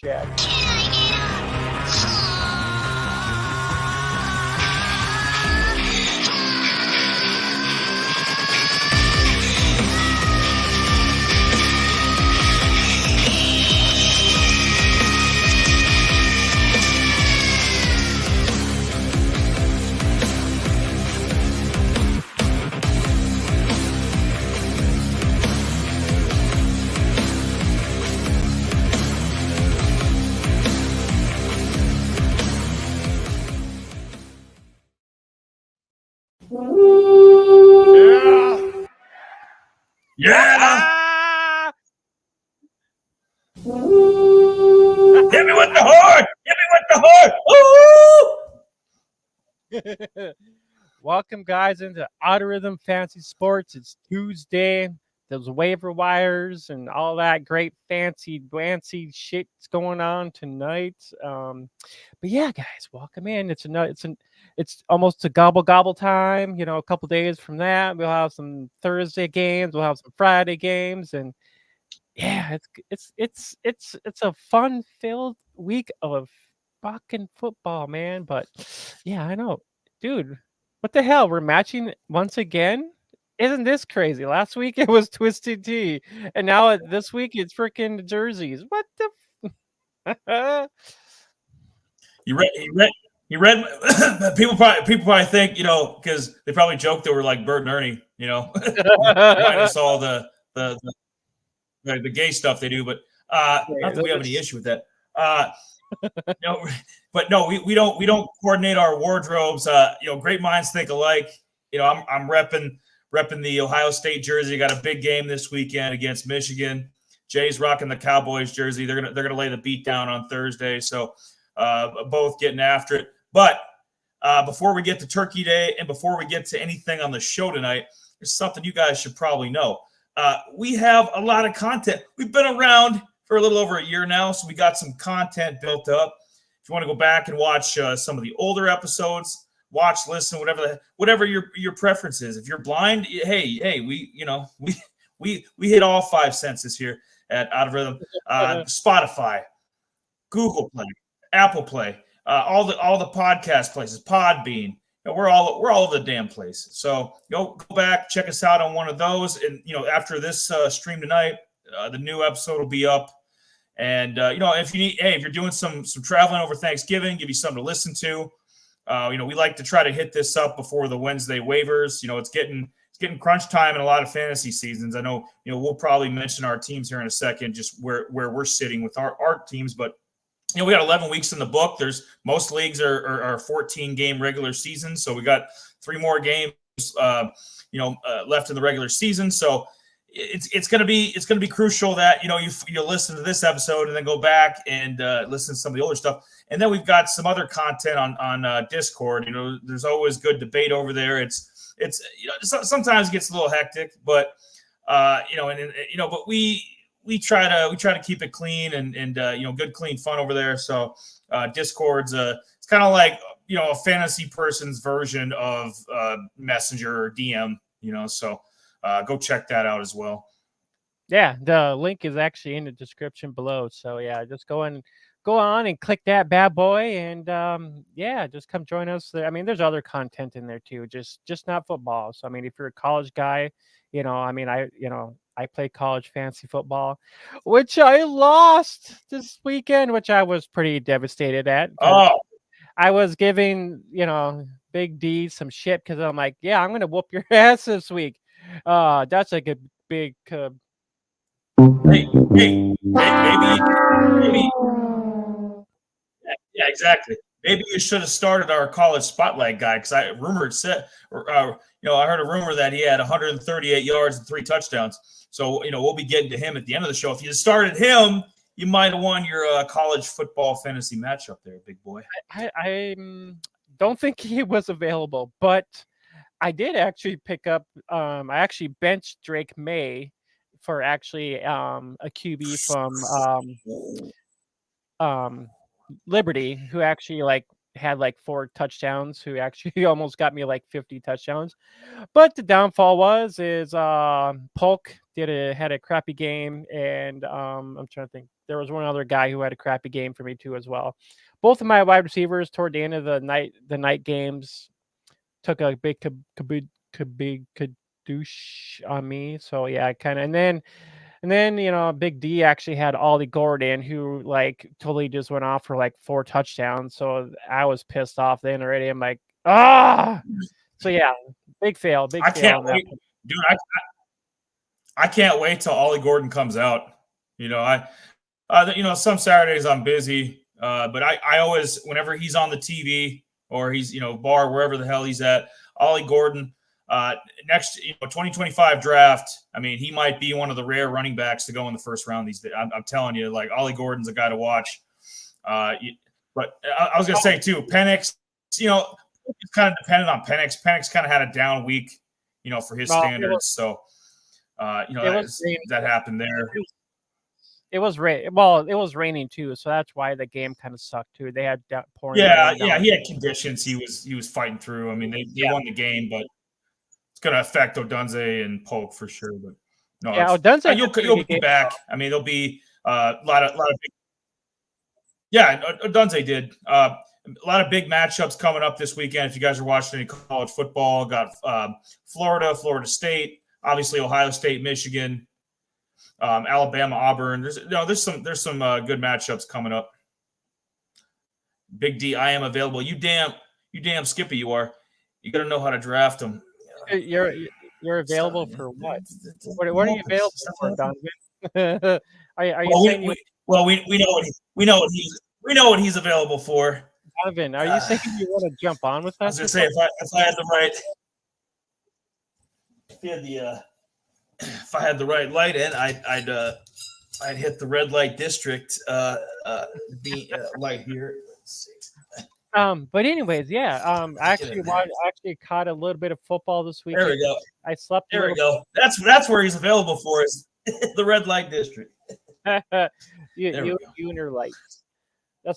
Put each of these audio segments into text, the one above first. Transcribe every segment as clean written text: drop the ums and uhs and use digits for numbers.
Jack. Yeah! Hit me with the horn! Hit me with the horn! Ooh! Welcome, guys, into Auto Rhythm Fantasy Sports. It's Tuesday. Those waiver wires and all that great fancy shit's going on tonight. But yeah, guys, welcome in. It's almost a gobble time. A couple days from that, we'll have some Thursday games. We'll have some Friday games, and yeah, it's a fun-filled week of fucking football, man. But yeah, I know, dude. What the hell? We're matching once again? Isn't this crazy? Last week it was Twisted Tea, and now this week it's freaking jerseys. What the? You read. People probably think, because they probably joked they were like Bert and Ernie, minus all the gay stuff they do, but not that we have any issue with that. No, but no, we don't coordinate our wardrobes. Great minds think alike. I'm repping the Ohio State jersey. Got a big game this weekend against Michigan. Jay's rocking the Cowboys jersey. They're gonna lay the beat down on Thursday. So both getting after it. But before we get to Turkey Day and before we get to anything on the show tonight, there's something you guys should probably know. We have a lot of content. We've been around for a little over a year now, so we got some content built up. If you want to go back and watch some of the older episodes, listen, whatever your preference is. If you're blind, hey, we hit all 5 senses here at Out of Rhythm. Spotify, Google Play, Apple Play, all the podcast places, Podbean. We're all over the damn place. So go back, check us out on one of those, and after this stream tonight, the new episode will be up. And if you're doing some traveling over Thanksgiving, give you something to listen to. We like to try to hit this up before the Wednesday waivers. It's getting crunch time in a lot of fantasy seasons. I know we'll probably mention our teams here in a second, just where we're sitting with our teams, but we got 11 weeks in the book. Most leagues are 14 game regular season, so we got 3 more games left in the regular season. So it's going to be crucial that you listen to this episode and then go back and listen to some of the older stuff. And then we've got some other content on Discord. There's always good debate over there. It's sometimes it gets a little hectic, but but we try to keep it clean and good clean fun over there. So Discord's it's kind of like a fantasy person's version of Messenger or DM. So go check that out as well. Yeah, the link is actually in the description below. So yeah, just go on and click that bad boy, and just come join us there. I mean, there's other content in there too, just not football. So I mean, if you're a college guy, I play college fantasy football, which I lost this weekend, which I was pretty devastated at. Oh, I was giving Big D some shit because I'm like, yeah, I'm gonna whoop your ass this week. That's like a big. Hey, maybe. Yeah, exactly. Maybe you should have started our college spotlight guy, because I heard a rumor that he had 138 yards and 3 touchdowns. So we'll be getting to him at the end of the show. If you started him, you might have won your college football fantasy matchup there, big boy. I don't think he was available, but I did actually pick up. I actually benched Drake May for actually a QB from Liberty, who actually had 4 touchdowns, who actually almost got me 50 touchdowns. But the downfall is Polk had a crappy game, and I'm trying to think there was one other guy who had a crappy game for me too as well. Both of my wide receivers toward the end of the night games took a big kadoosh on me. So yeah, kind of, and then Big D actually had Ollie Gordon, who like totally just went off for like 4 touchdowns. So I was pissed off then already. I'm like, ah. So yeah, big fail. I can't wait, dude. I can't wait till Ollie Gordon comes out. Some Saturdays I'm busy, but I always, whenever he's on the TV or he's bar wherever the hell he's at, Ollie Gordon. Next 2025 draft. I mean, he might be one of the rare running backs to go in the first round these days. I'm telling you, like Ollie Gordon's a guy to watch. But I was gonna say too, Penix. It's kind of dependent on Penix. Penix kind of had a down week, for his standards. So, that happened there. It was it was raining too, so that's why the game kind of sucked too. They had pouring. Yeah, he had conditions. He was fighting through. I mean, they won the game, but it's going to affect Odunze and Polk for sure. But no, Odunze, you'll be back. I mean, there'll be a lot of big. Yeah, Odunze did. A lot of big matchups coming up this weekend. If you guys are watching any college football, got Florida State, obviously Ohio State, Michigan, Alabama, Auburn. There's some good matchups coming up. Big D, I am available. You damn Skippy, you are. You got to know how to draft them. You're available for what? What are you available for, Donovan? Are you saying we know what he's available for. Donovan, are you saying you want to jump on with us? I was gonna say if I had the right light in, I'd hit the red light district light here. Let's see. But anyways, yeah. I actually caught a little bit of football this week. There we go. I slept. There we go. That's where he's available for is the red light district. you and your lights.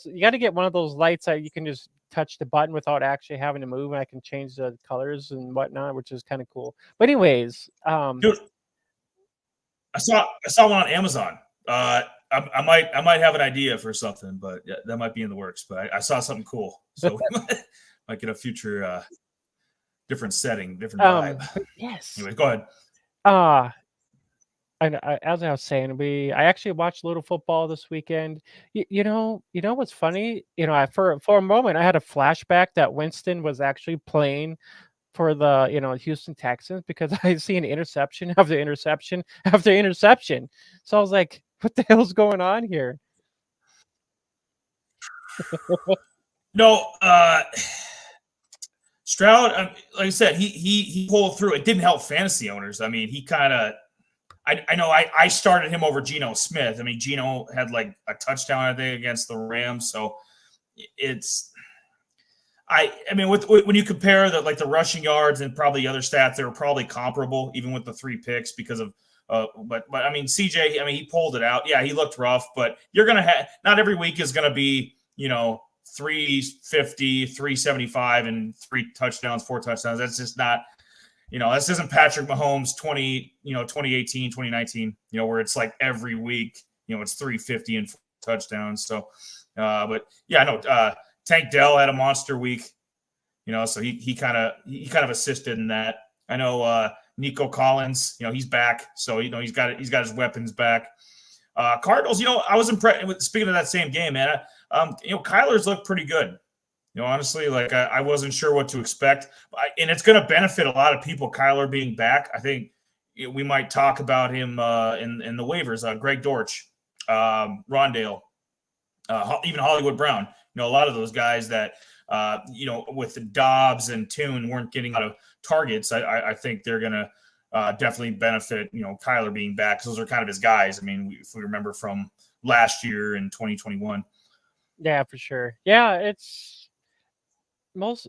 You got to get one of those lights that you can just touch the button without actually having to move, and I can change the colors and whatnot, which is kind of cool. But anyways, dude, I saw one on Amazon. I might have an idea for something, but yeah, that might be in the works. But I saw something cool, so we might get a future different setting, different vibe. Yes. Anyway, go ahead. As I was saying, I actually watched a little football this weekend. You know what's funny? For a moment, I had a flashback that Winston was actually playing for the Houston Texans because I see an interception after interception after interception. So I was like, what the hell's going on here? No, Stroud, like I said, he pulled through. It didn't help fantasy owners. I mean, he kind of. I know I started him over Geno Smith. I mean, Geno had like a touchdown, I think, against the Rams. So I mean, when you compare the rushing yards and probably other stats, they were probably comparable, even with the 3 picks because of. But I mean, CJ, I mean, he pulled it out. Yeah, he looked rough, but you're gonna have not every week is gonna be 350, 375, and 3 touchdowns, 4 touchdowns. That's just not. This isn't Patrick Mahomes 2018, 2019, where it's like every week, it's 350 and 4 touchdowns. So, but yeah, I know Tank Dell had a monster week, so he kind of assisted in that. I know Nico Collins, he's back. So, he's got his weapons back. Cardinals, I was impressed. Speaking of that same game, man, Kyler's looked pretty good. Honestly, like I wasn't sure what to expect, and it's going to benefit a lot of people. Kyler being back, I think we might talk about him in the waivers. Greg Dortch, Rondale, even Hollywood Brown. A lot of those guys that with Dobbs and Tune weren't getting a lot of targets. I think they're going to definitely benefit. Kyler being back. Those are kind of his guys. I mean, if we remember from last year in 2021. Yeah, for sure. Yeah, it's. Most,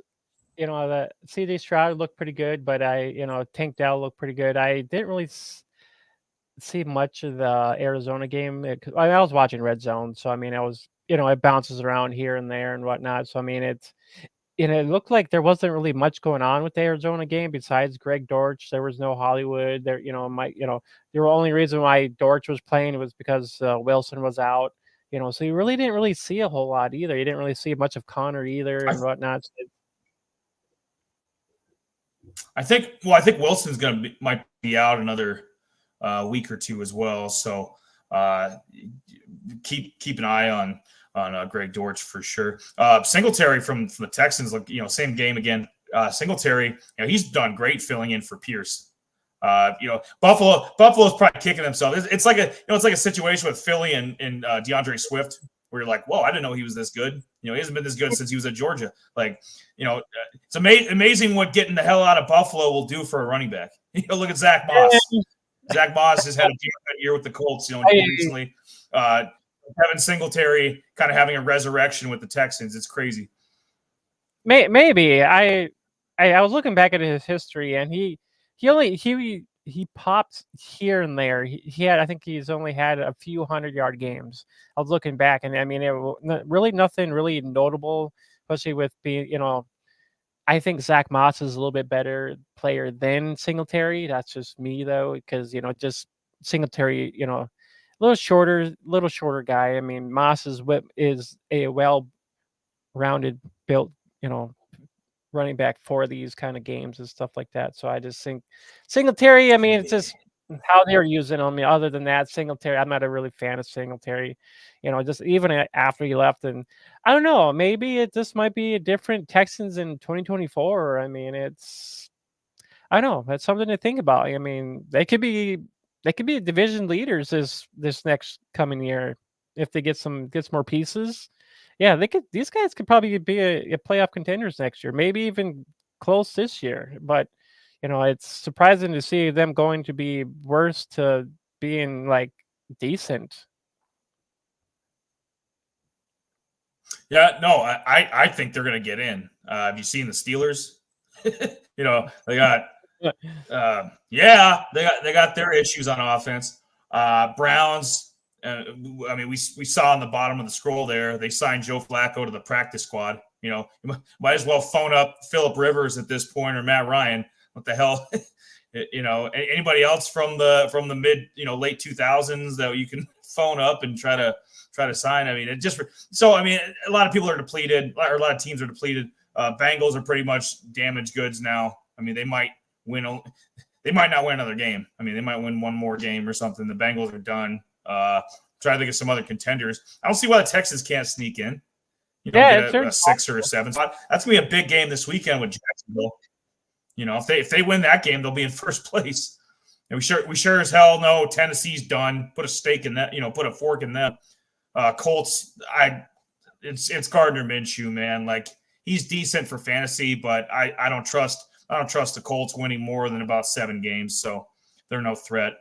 the CD Stroud looked pretty good, but Tank Dell looked pretty good. I didn't really see much of the Arizona game. I was watching Red Zone, so I mean, I was, it bounces around here and there and whatnot. So I mean, and it looked like there wasn't really much going on with the Arizona game besides Greg Dortch. There was no Hollywood. There, the only reason why Dortch was playing was because Wilson was out. So you really didn't really see a whole lot either. You didn't really see much of Connor either and whatnot. I think Wilson's might be out another week or two as well. So keep an eye on Greg Dortch for sure. Singletary from the Texans, same game again. Singletary, he's done great filling in for Pierce. Buffalo's probably kicking themselves. It's like a situation with Philly and DeAndre Swift, where you're like, whoa, I didn't know he was this good. He hasn't been this good since he was at Georgia. It's amazing what getting the hell out of Buffalo will do for a running back. Look at Zach Moss. Zach Moss has had a good year with the Colts, recently. Kevin Singletary kind of having a resurrection with the Texans. It's crazy. Maybe I was looking back at his history, and he pops here and there. I think he's only had a few 100-yard games. I was looking back, and I mean, really nothing really notable, especially with being, I think Zach Moss is a little bit better player than Singletary. That's just me though, because just Singletary, little shorter guy. I mean, Moss's whip is a well-rounded, built, running back for these kind of games and stuff like that. So I just think Singletary, I mean, it's just how they're using him. Other than that, Singletary, I'm not a really fan of Singletary. Just even after he left, and I don't know, maybe this might be a different Texans in 2024. I mean, I don't know, that's something to think about. I mean, they could be division leaders this next coming year if they get more pieces. Yeah, these guys could probably be a playoff contenders next year, maybe even close this year. But it's surprising to see them going to be worse to being like decent. Yeah, no, I think they're going to get in. Have you seen the Steelers? They got they got their issues on offense. Browns, I mean, we saw on the bottom of the scroll there, they signed Joe Flacco to the practice squad. You might as well phone up Phillip Rivers at this point, or Matt Ryan. What the hell? Anybody else from the mid late 2000s that you can phone up and try to sign? I mean, a lot of people are depleted, or a lot of teams are depleted. Bengals are pretty much damaged goods now. I mean, they might not win another game. I mean, they might win one more game or something. The Bengals are done. Try to think of some other contenders. I don't see why the Texans can't sneak in. Get a 6 or a 7 spot. That's gonna be a big game this weekend with Jacksonville. If they win that game, they'll be in first place. And we sure as hell know Tennessee's done. Put a stake in that. Put a fork in that. Colts. It's Gardner Minshew, man. Like, he's decent for fantasy, but I don't trust the Colts winning more than about 7 games. So they're no threat.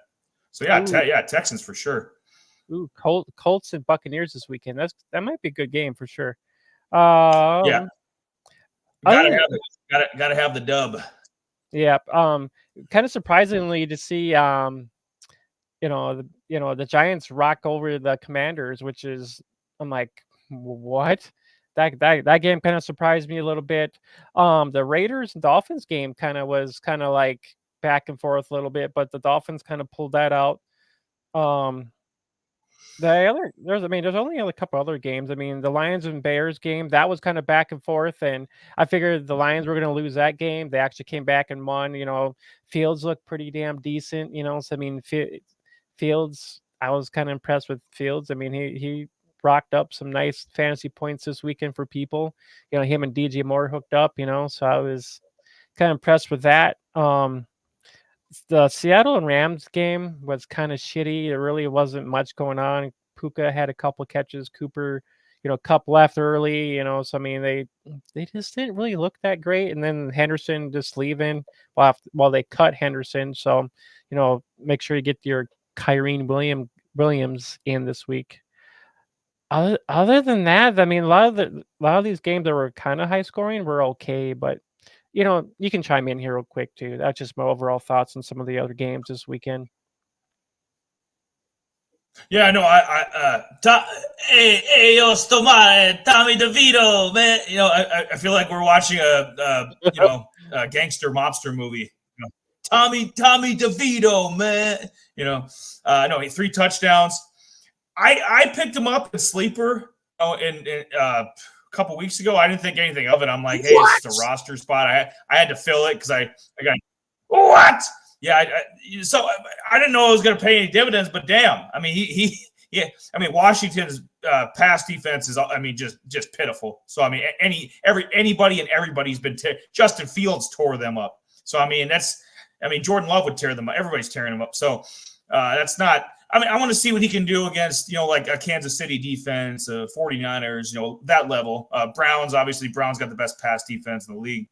So Texans for sure. Ooh, Colts and Buccaneers this weekend. That might be a good game for sure. Gotta have the dub. Yeah. Kind of surprisingly to see the Giants rock over the Commanders, which is, I'm like, what? That game kind of surprised me a little bit. The Raiders and Dolphins game was like back and forth a little bit, but the Dolphins kind of pulled that out. There's only a couple other games. I mean, the Lions and Bears game, that was kind of back and forth, and I figured the Lions were going to lose that game. They actually came back and won. Fields looked pretty damn decent. So I mean, Fields, I was kind of impressed with Fields. I mean, he rocked up some nice fantasy points this weekend for people. Him and DJ Moore hooked up. So I was kind of impressed with that. The Seattle and Rams game was kind of shitty. There really wasn't much going on. Puka had a couple catches. Cooper, Kupp left early. So I mean, they just didn't really look that great. And then Henderson just leaving while they cut Henderson. So make sure you get your Kyrene Williams in this week. Other than that, I mean, a lot of these games that were kind of high scoring were okay, but you can chime in here real quick too. That's just my overall thoughts on some of the other games this weekend. Yeah, no, hey, yo, Stomare, Tommy DeVito, man. I feel like we're watching a gangster mobster movie. Tommy DeVito, man. No, he 3 touchdowns. I picked him up in sleeper, in a couple weeks ago. I didn't think anything of it. I'm like, hey, it's just a roster spot. I had to fill it because I got what? Yeah, so I didn't know it was going to pay any dividends, but damn, I mean, yeah, I mean, Washington's pass defense is, I mean, just pitiful. So I mean, anybody and everybody's been Justin Fields tore them up. So I mean, Jordan Love would tear them up. Everybody's tearing them up. So that's not. I mean, I want to see what he can do against, like a Kansas City defense, 49ers, that level. Browns got the best pass defense in the league.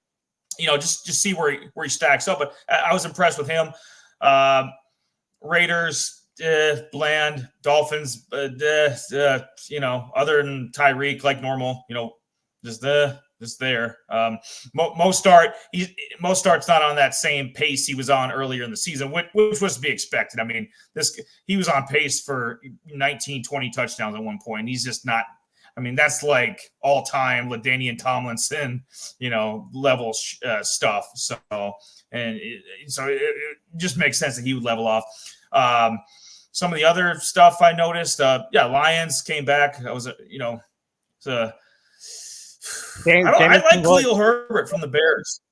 Just see where he stacks up. But I was impressed with him. Raiders, bland. Dolphins, other than Tyreek, like normal, just there. Mostart's not on that same pace he was on earlier in the season, which was to be expected. I mean, he was on pace for 19, 20 touchdowns at one point. He's just not. I mean, that's like all-time LaDainian Tomlinson, level stuff. So it just makes sense that he would level off. Some of the other stuff I noticed, Lions came back. I was, I like Khalil Herbert from the Bears.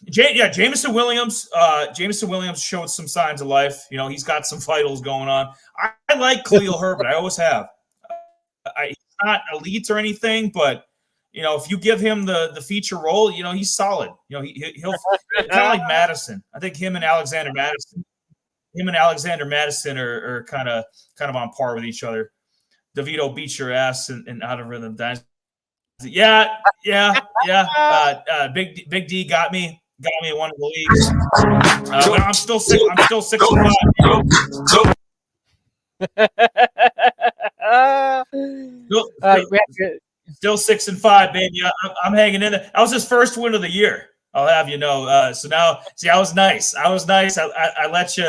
Jameson Williams. Jameson Williams showed some signs of life. He's got some vitals going on. I like Khalil Herbert. I always have. He's not elite or anything, but if you give him the feature role, he's solid. He'll kind of like Madison. I think him and Alexander Madison are kind of on par with each other. DeVito beats your ass in Out of Rhythm Dynasty. Yeah. Big D got me in one of the leagues. But I'm still 6-5. Still 6-5, baby. I'm hanging in there. That was his first win of the year. I'll have you know. So now, see, I was nice. I let you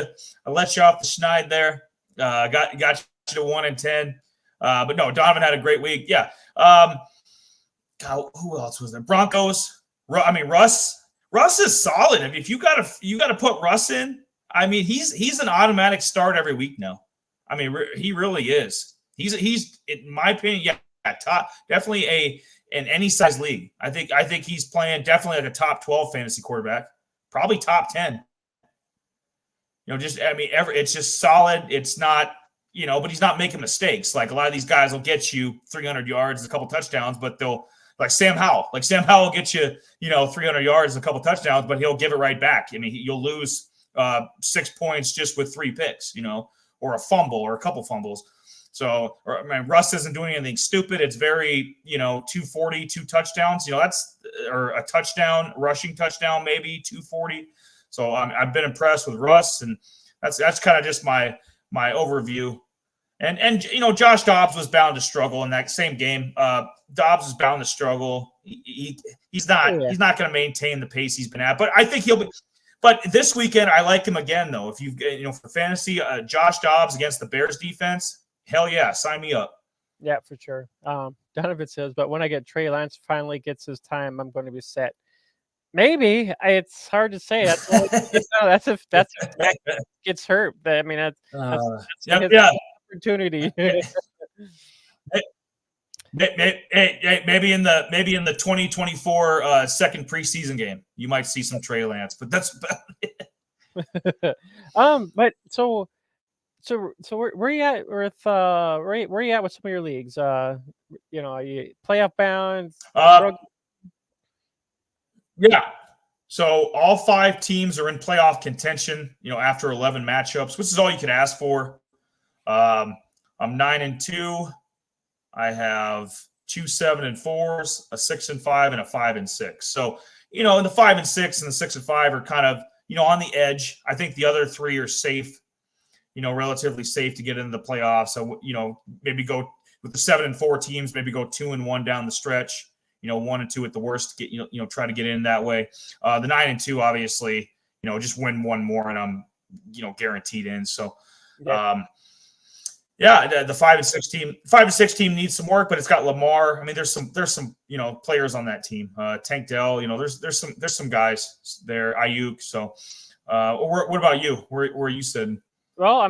off the schneid there. Got you to 1-10. But no, Donovan had a great week. Yeah. God, who else was there? Broncos. Russ is solid. I mean, if you got to put Russ in. I mean, he's an automatic start every week now. I mean, he really is. He's in my opinion, top, definitely in any size league. I think he's playing definitely like a top 12 fantasy quarterback, probably top 10. It's just solid. It's not, but he's not making mistakes. Like a lot of these guys will get you 300 yards and a couple touchdowns, but they'll like Sam Howell. Like Sam Howell will get you, 300 yards and a couple touchdowns, but he'll give it right back. I mean, you'll lose 6 points just with 3 picks, or a fumble or a couple fumbles. So, Russ isn't doing anything stupid. It's very, 240, 2 touchdowns. Or a touchdown, rushing touchdown, maybe 240. So I've been impressed with Russ, and that's kind of just my overview. And Josh Dobbs was bound to struggle in that same game. Dobbs is bound to struggle. He's not going to maintain the pace he's been at, but I think he'll be. But this weekend, I like him again, though. If you for fantasy, Josh Dobbs against the Bears defense, hell yeah, sign me up. Yeah, for sure. Donovan says, but when I get Trey Lance finally gets his time, I'm going to be set. Maybe it's hard to say. That's if Mac gets hurt. But I mean, that's opportunity. Maybe in the 2024 second preseason game, you might see some Trey Lance, but that's but so where you at with where you at with some of your leagues? Are you playoff bound? Yeah. So all 5 teams are in playoff contention, after 11 matchups, which is all you can ask for. I'm 9-2. I have 2 7-4s, a 6-5, and a 5-6. So, in the 5-6 and the 6-5 are kind of, on the edge. I think the other 3 are safe, relatively safe to get into the playoffs. So, maybe go with the 7-4 teams, maybe go 2-1 down the stretch, 1-2 at the worst to get, try to get in that way. The 9-2, obviously, just win one more and I'm, guaranteed in. So, Yeah, the 5-6 team needs some work, but it's got Lamar. I mean, there's some players on that team. Tank Dell, there's some guys there. Aiyuk. So, what about you? Where are you sitting? Well, I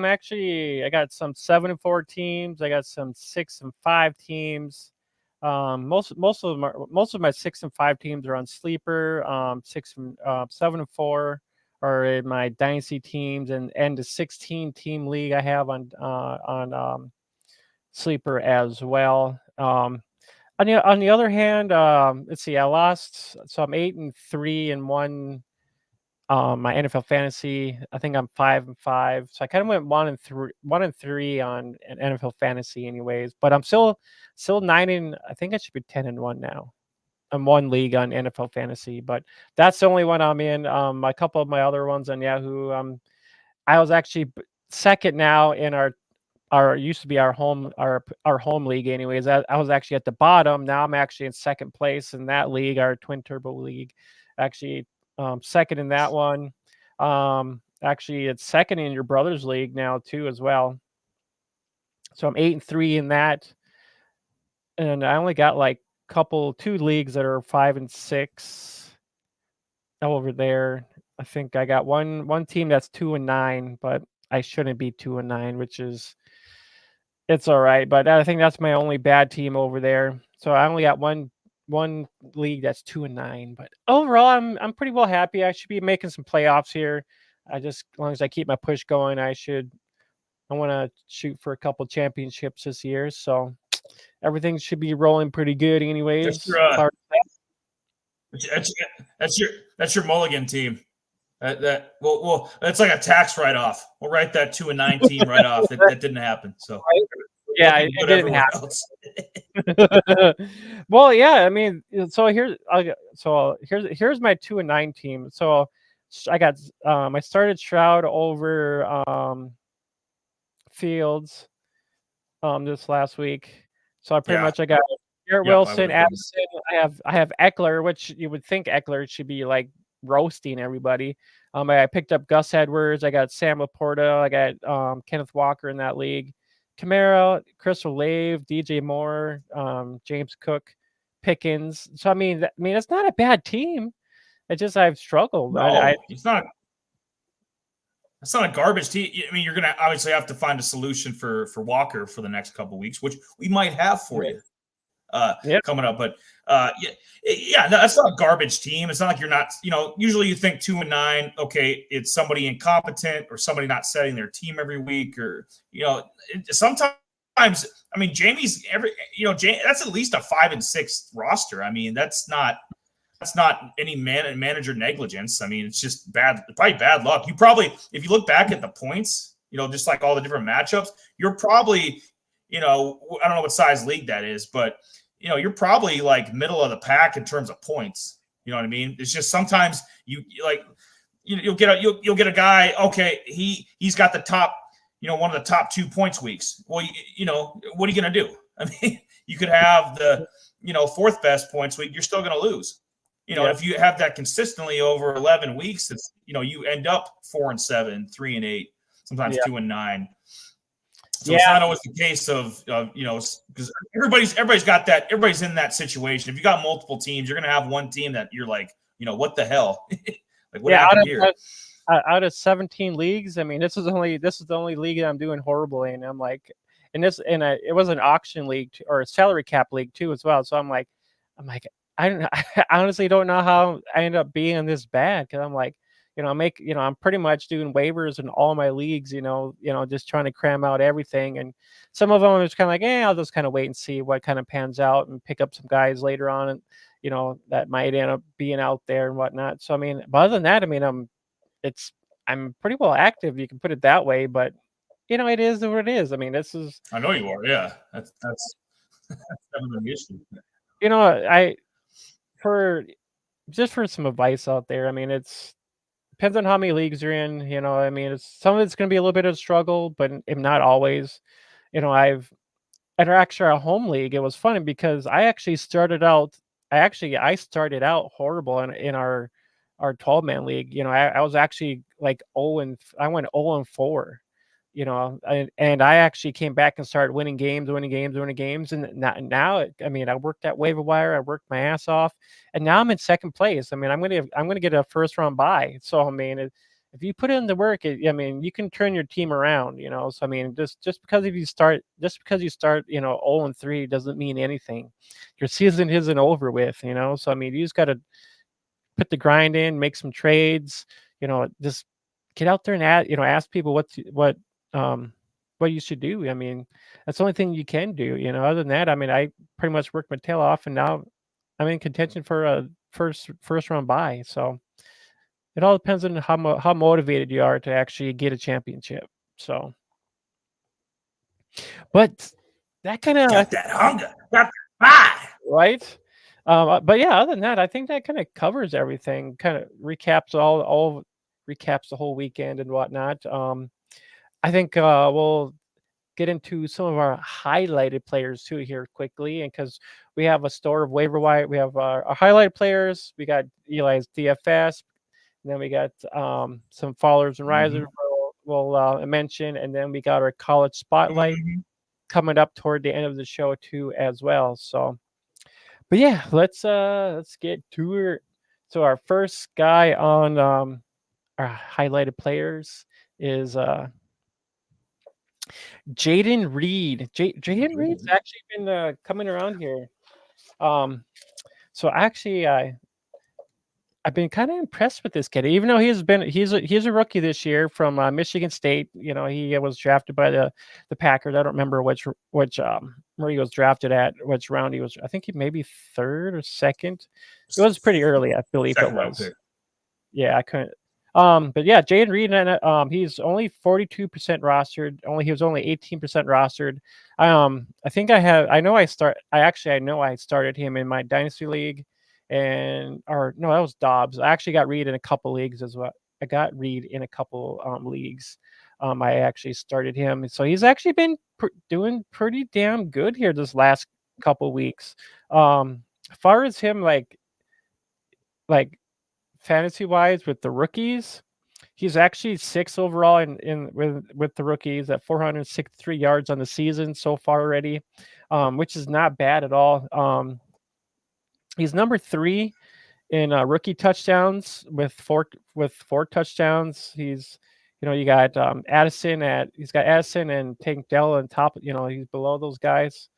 got some 7-4 teams. I got some 6-5 teams. Most of my 6-5 teams are on sleeper. 7-4 are in my dynasty teams, and the 16 team league I have on sleeper as well. On the other hand, let's see, I lost, so I'm 8-3 in one. My NFL fantasy, I think I'm 5-5. So I kind of went 1-3 on an NFL fantasy, anyways. But I'm still 9. I think I should be 10-1 now. I'm one league on NFL fantasy, but that's the only one I'm in. A couple of my other ones on Yahoo. I was actually second now in our used to be our home league, anyways. I was actually at the bottom. Now I'm actually in second place in that league, our Twin Turbo League. Actually, second in that one. Actually, it's second in your brother's league now too, as well. So I'm 8-3 in that, and I only got like two leagues that are 5-6 over there. I think I got one team that's 2-9, but I shouldn't be 2-9, which is it's all right. But I think that's my only bad team over there. So I only got one league that's 2-9, but overall I'm pretty well happy. I should be making some playoffs here. As long as I keep my push going, I want to shoot for a couple championships this year. So everything should be rolling pretty good, anyways. That's your mulligan team. Well, that's like a tax write-off. We'll write that 2-9 team right off. That didn't happen. So yeah, it didn't happen. Well, yeah, I mean, so here's my 2-9 team. So I got I started Stroud over Fields this last week. So I got Garrett Wilson, Addison. I have Eckler, which you would think Eckler should be like roasting everybody. I picked up Gus Edwards. I got Sam Laporta. I got Kenneth Walker in that league. Kamara, Chris Olave, DJ Moore, James Cook, Pickens. So I mean, it's not a bad team. It's just I've struggled. No, it's not. It's not a garbage team. I mean, you're going to obviously have to find a solution for Walker for the next couple of weeks, which we might have for you coming up. But no, that's not a garbage team. It's not like you're not. Usually you think 2-9. Okay, it's somebody incompetent or somebody not setting their team every week, or sometimes. I mean, Jamie's that's at least a 5-6 roster. I mean, that's not any manager negligence. I mean, it's just probably bad luck. You probably, if you look back at the points, just like all the different matchups, you're probably, I don't know what size league that is, but you're probably like middle of the pack in terms of points. You know what I mean? It's just sometimes you'll get a guy. Okay, he's got the top, one of the top 2 points weeks. Well, what are you going to do? I mean, you could have the, fourth best points week. You're still going to lose. If you have that consistently over 11 weeks, it's, you end up 4-7, 3-8, sometimes 2-9. So it's not always the case of because everybody's got that. Everybody's in that situation. If you got multiple teams, you're going to have one team that you're like, what the hell? Like, what happened here? Out of 17 leagues, I mean, this is the only league that I'm doing horribly in. I'm like, it was an auction league or a salary cap league too as well. So I'm like, I honestly don't know how I end up being this bad, because I'm like, I'm pretty much doing waivers in all my leagues, just trying to cram out everything. And some of them are just kind of like, I'll just kind of wait and see what kind of pans out and pick up some guys later on, and that might end up being out there and whatnot. So I mean, but other than that, I mean, I'm pretty well active. You can put it that way, but it is what it is. I mean, this is. I know you are. Yeah, that's never an issue. For some advice out there, I mean, depends on how many leagues you're in. I mean, some of it's going to be a little bit of a struggle, but not always. At our home league, it was funny because I actually started out. I started out horrible in our 12-man league. I was actually like I went 0-4. and I actually came back and started winning games, and now I mean, I worked at waiver wire, I worked my ass off, and now I'm in second place. I mean, I'm gonna get a first round bye. So I mean, if you put in the work, I mean, you can turn your team around. So I mean, just because you start 0-3 doesn't mean anything. Your season isn't over with. So I mean, you just got to put the grind in, make some trades. Just get out there and ask people what you should do. I mean, that's the only thing you can do. Other than that, I mean, I pretty much worked my tail off, and now I'm in contention for a first round bye. So it all depends on how motivated you are to actually get a championship. So, but that kind of Got that hunger, got that fire. right. But yeah, other than that, I think that kind of covers everything. Kind of recaps recaps the whole weekend and whatnot. I think we'll get into some of our highlighted players too here quickly, and because we have a store of waiver wire, we have our highlighted players. We got Eli's DFS, and then we got some followers and risers we'll mention, and then we got our college spotlight coming up toward the end of the show too as well. So, but yeah, let's get to it. So our first guy on our highlighted players is Jayden Reed. Jayden Reed's actually been coming around here. So actually, I've been kind of impressed with this kid, even though he's a rookie this year from Michigan State. He was drafted by the Packers. I don't remember which where he was drafted at, which round he was. I think he maybe third or second. It was pretty early, I believe it was. Yeah, I couldn't. But yeah, Jayden Reed, and he's only 42% rostered. He was only 18% rostered. I know I started him in my dynasty league, no, that was Dobbs. I actually got Reed in a couple leagues as well. I got Reed in a couple leagues. I actually started him, so he's actually been doing pretty damn good here this last couple weeks. As far as him, like fantasy wise with the rookies, he's actually 6th overall with the rookies at 463 yards on the season so far already, which is not bad at all. He's number 3 in rookie touchdowns with four touchdowns. He's you got Addison and Tank Dell on top. He's below those guys.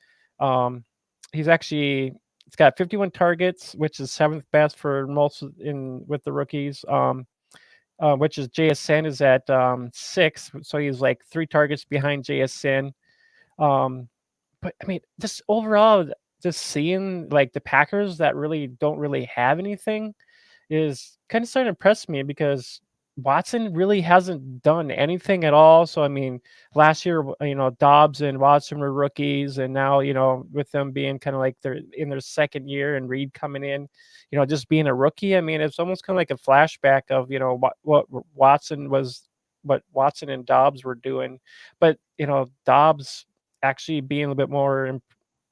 It's got 51 targets, which is 7th best for most with the rookies. Which is JSN is at 6, so he's like 3 targets behind JSN. But I mean, just overall, just seeing like the Packers that really don't really have anything is kind of starting to impress me, because Watson really hasn't done anything at all. So I mean, last year, Dobbs and Watson were rookies, and now with them being kind of like they're in their second year, and Reed coming in, just being a rookie. I mean, it's almost kind of like a flashback of what Watson and Dobbs were doing, but Dobbs actually being a little bit more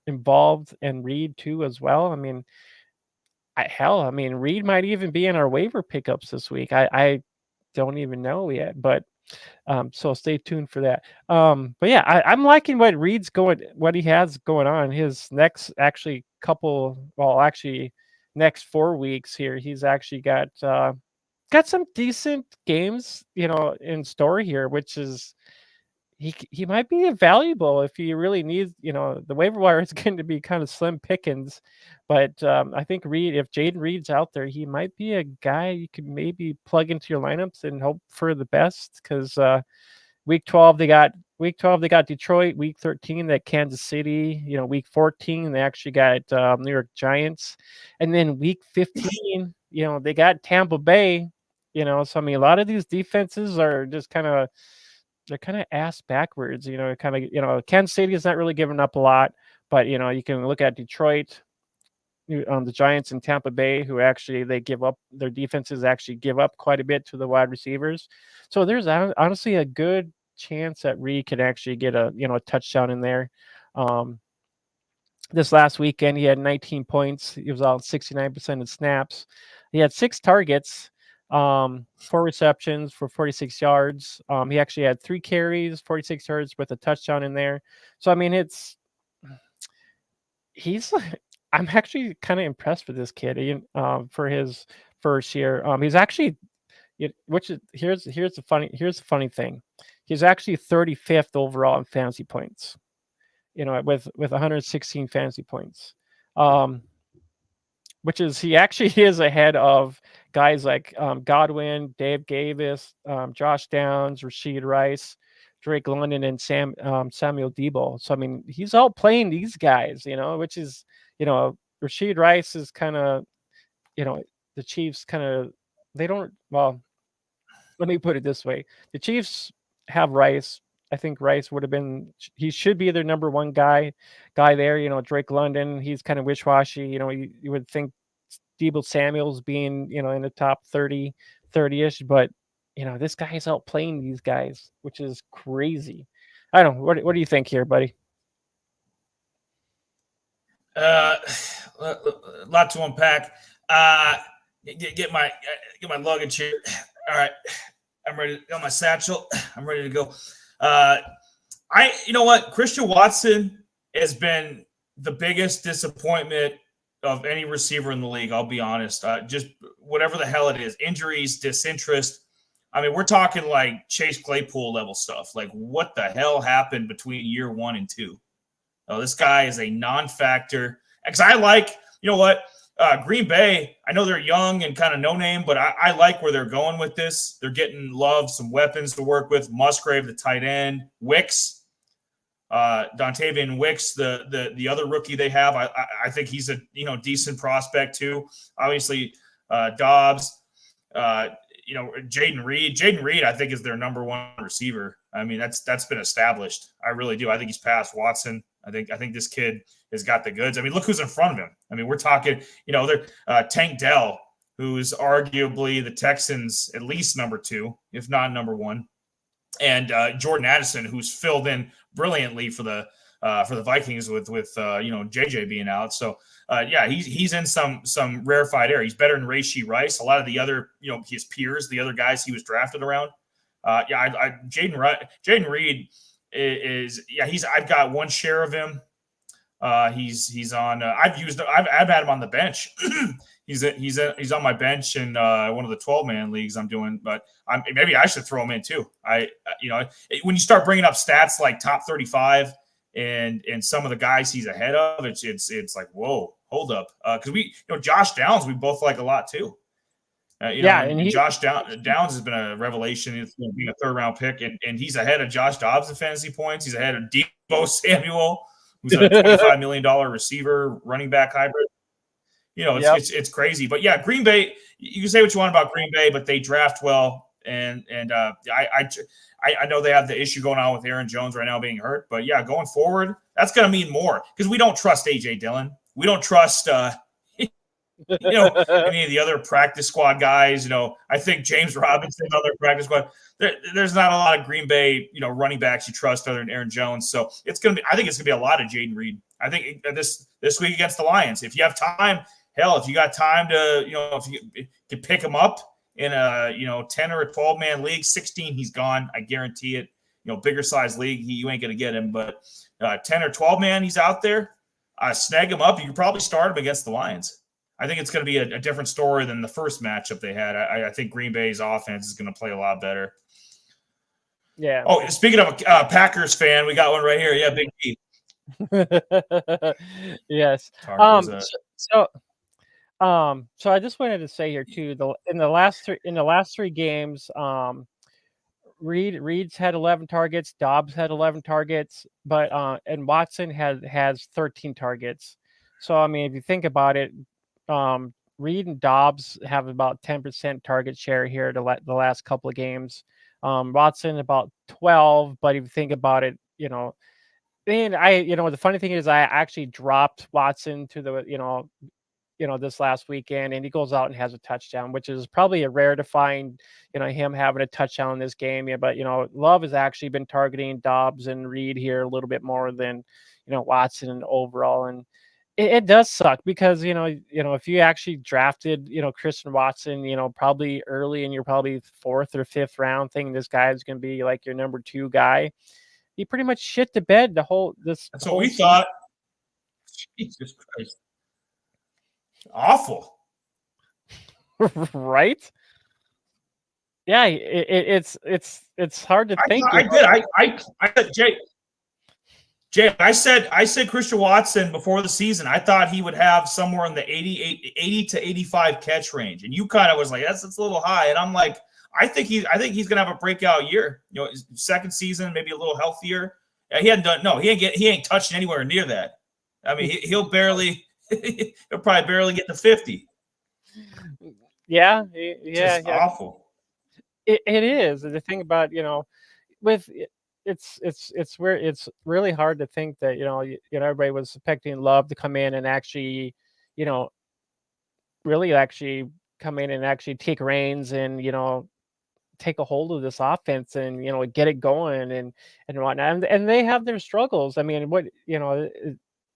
involved, and Reed too as well. I mean, Reed might even be in our waiver pickups this week. I don't even know yet, but so stay tuned for that. But yeah, I'm liking what he has going on. His next next 4 weeks here, he's actually got some decent games, in store here, which is he might be valuable if he really needs. The waiver wire is going to be kind of slim pickings, but I think if Jayden Reed's out there, he might be a guy you could maybe plug into your lineups and hope for the best, because week 12 they got Detroit, week 13 that Kansas City, week 14 they actually got New York Giants, and then week 15 they got Tampa Bay. So I mean, a lot of these defenses are just they're kind of ass backwards, Kansas City is not really giving up a lot, but you can look at Detroit, the Giants, and Tampa Bay, who actually their defenses actually give up quite a bit to the wide receivers. So there's honestly a good chance that Reed could actually get a touchdown in there. This last weekend he had 19 points. He was out 69% of snaps. He had 6 targets. 4 receptions for 46 yards. He actually had 3 carries, 46 yards with a touchdown in there. So I mean, he's I'm actually kind of impressed with this kid for his first year. He's actually here's the funny thing. He's actually 35th overall in fantasy points. With 116 fantasy points. Which is he actually is ahead of guys like Godwin, Dave Davis, Josh Downs, Rashid Rice, Drake London, and Samuel Debo. So I mean, he's outplaying these guys, which is Rashid Rice is kind of the Chiefs kind of they don't well. Let me put it this way: the Chiefs have Rice. I think Rice would have been. He should be their number one guy there. Drake London, he's kind of wish-washy. You would think Deebo Samuel's being in the top 30-ish, but this guy is outplaying these guys, which is crazy. I don't know. What do you think here, buddy? A lot to unpack. Get my luggage here. All right, I'm ready. Got my satchel. I'm ready to go. You know what? Christian Watson has been the biggest disappointment of any receiver in the league. I'll be honest. Just whatever the hell it is, injuries, disinterest. I mean, we're talking like Chase Claypool level stuff. Like, what the hell happened between year 1 and 2? Oh, this guy is a non-factor. Because I like, you know what? Green Bay, I know they're young and kind of no-name, but I like where they're going with this. They're getting Love, some weapons to work with. Musgrave, the tight end. Wicks, Dontavian Wicks, the other rookie they have. I think he's a decent prospect too. Obviously, Dobbs, Jayden Reed. Jayden Reed, I think, is their number one receiver. I mean, that's been established. I really do. I think he's past Watson. I think this kid has got the goods. I mean, look who's in front of him. I mean, we're talking, they're Tank Dell, who's arguably the Texans' at least number 2, if not number 1, and Jordan Addison, who's filled in brilliantly for the Vikings with JJ being out. So he's in some rarefied air. He's better than Rashee Rice. A lot of the other his peers, the other guys he was drafted around. Jayden Reed is I've got one share of him. He's on. I've had him on the bench. he's on my bench in one of the 12-man leagues I'm doing. But maybe I should throw him in too. When you start bringing up stats like top 35 and some of the guys he's ahead of, it's like, whoa, hold up, because Josh Downs we both like a lot too. Josh Downs has been a revelation. It's going to be a 3rd-round pick, and he's ahead of Josh Dobbs in fantasy points. He's ahead of Deebo Samuel, who's a $25 million receiver, running back hybrid. It's crazy. But yeah, Green Bay. You can say what you want about Green Bay, but they draft well, and I know they have the issue going on with Aaron Jones right now being hurt. But yeah, going forward, that's going to mean more because we don't trust AJ Dillon. We don't trust. Any of the other practice squad guys, I think James Robinson, other practice squad, there's not a lot of Green Bay, running backs you trust other than Aaron Jones. So I think it's going to be a lot of Jayden Reed. I think this week against the Lions, if you have time, if you got time to, if you can pick him up in a, 10 or a 12-man league, 16, he's gone. I guarantee it. Bigger size league, you ain't going to get him. But 10 or 12-man, he's out there. Snag him up. You can probably start him against the Lions. I think it's going to be a different story than the first matchup they had. I think Green Bay's offense is going to play a lot better. Yeah. Oh, speaking of a Packers fan, we got one right here. Yeah, Big D. Yes. So I just wanted to say here too, in the last 3 games, Reed's had 11 targets, Dobbs had 11 targets, but and Watson has 13 targets. So I mean, if you think about it, Reed and Dobbs have about 10% target share here the last couple of games. Watson about 12, but if you think about it, and the funny thing is I actually dropped Watson to the this last weekend, and he goes out and has a touchdown, which is probably a rare to find, him having a touchdown in this game. Yeah, but Love has actually been targeting Dobbs and Reed here a little bit more than Watson overall, and It does suck because if you actually drafted Christian Watson probably early in your probably 4th or 5th round, thinking this guy is going to be like your number 2 guy, he pretty much shit the bed That's what we season. thought. Jesus Christ, awful. Right? Yeah, it's hard to think. I said Jay, I said Christian Watson before the season. I thought he would have somewhere in the 80 to 85 catch range, and you kind of was like, that's a little high. And I'm like, I think he's gonna have a breakout year. His second season, maybe a little healthier. He ain't touching anywhere near that. I mean, he'll probably barely get to 50. Yeah, Just awful. It is the thing about with it's where it's really hard to think that everybody was expecting Love to come in and actually really actually come in and actually take reins and take a hold of this offense and get it going and whatnot. And they have their struggles. I mean,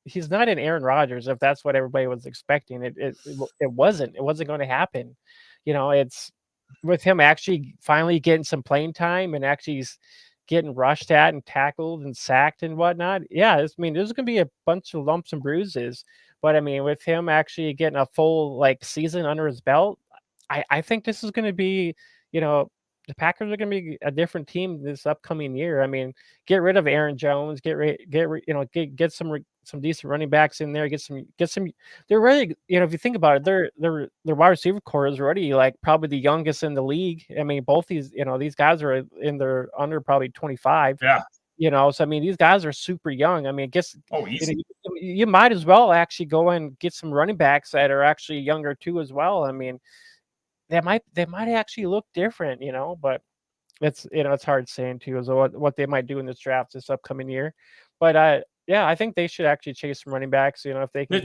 he's not an Aaron Rodgers if that's what everybody was expecting. It wasn't going to happen. It's with him actually finally getting some playing time and actually getting rushed at and tackled and sacked and whatnot. Yeah, there's going to be a bunch of lumps and bruises. But I mean, with him actually getting a full season under his belt, I think this is going to be, the Packers are going to be a different team this upcoming year. I mean, get rid of Aaron Jones, get some decent running backs in there, get some. They're really, if you think about it, their wide receiver core is already probably the youngest in the league. I mean, both these guys are in their under probably 25. Yeah. So I mean, these guys are super young. I mean, I guess easy. You might as well actually go and get some running backs that are actually younger too as well. I mean, they might actually look different, but it's hard saying too as what they might do in this draft this upcoming year. But I think they should actually chase some running backs. If they can.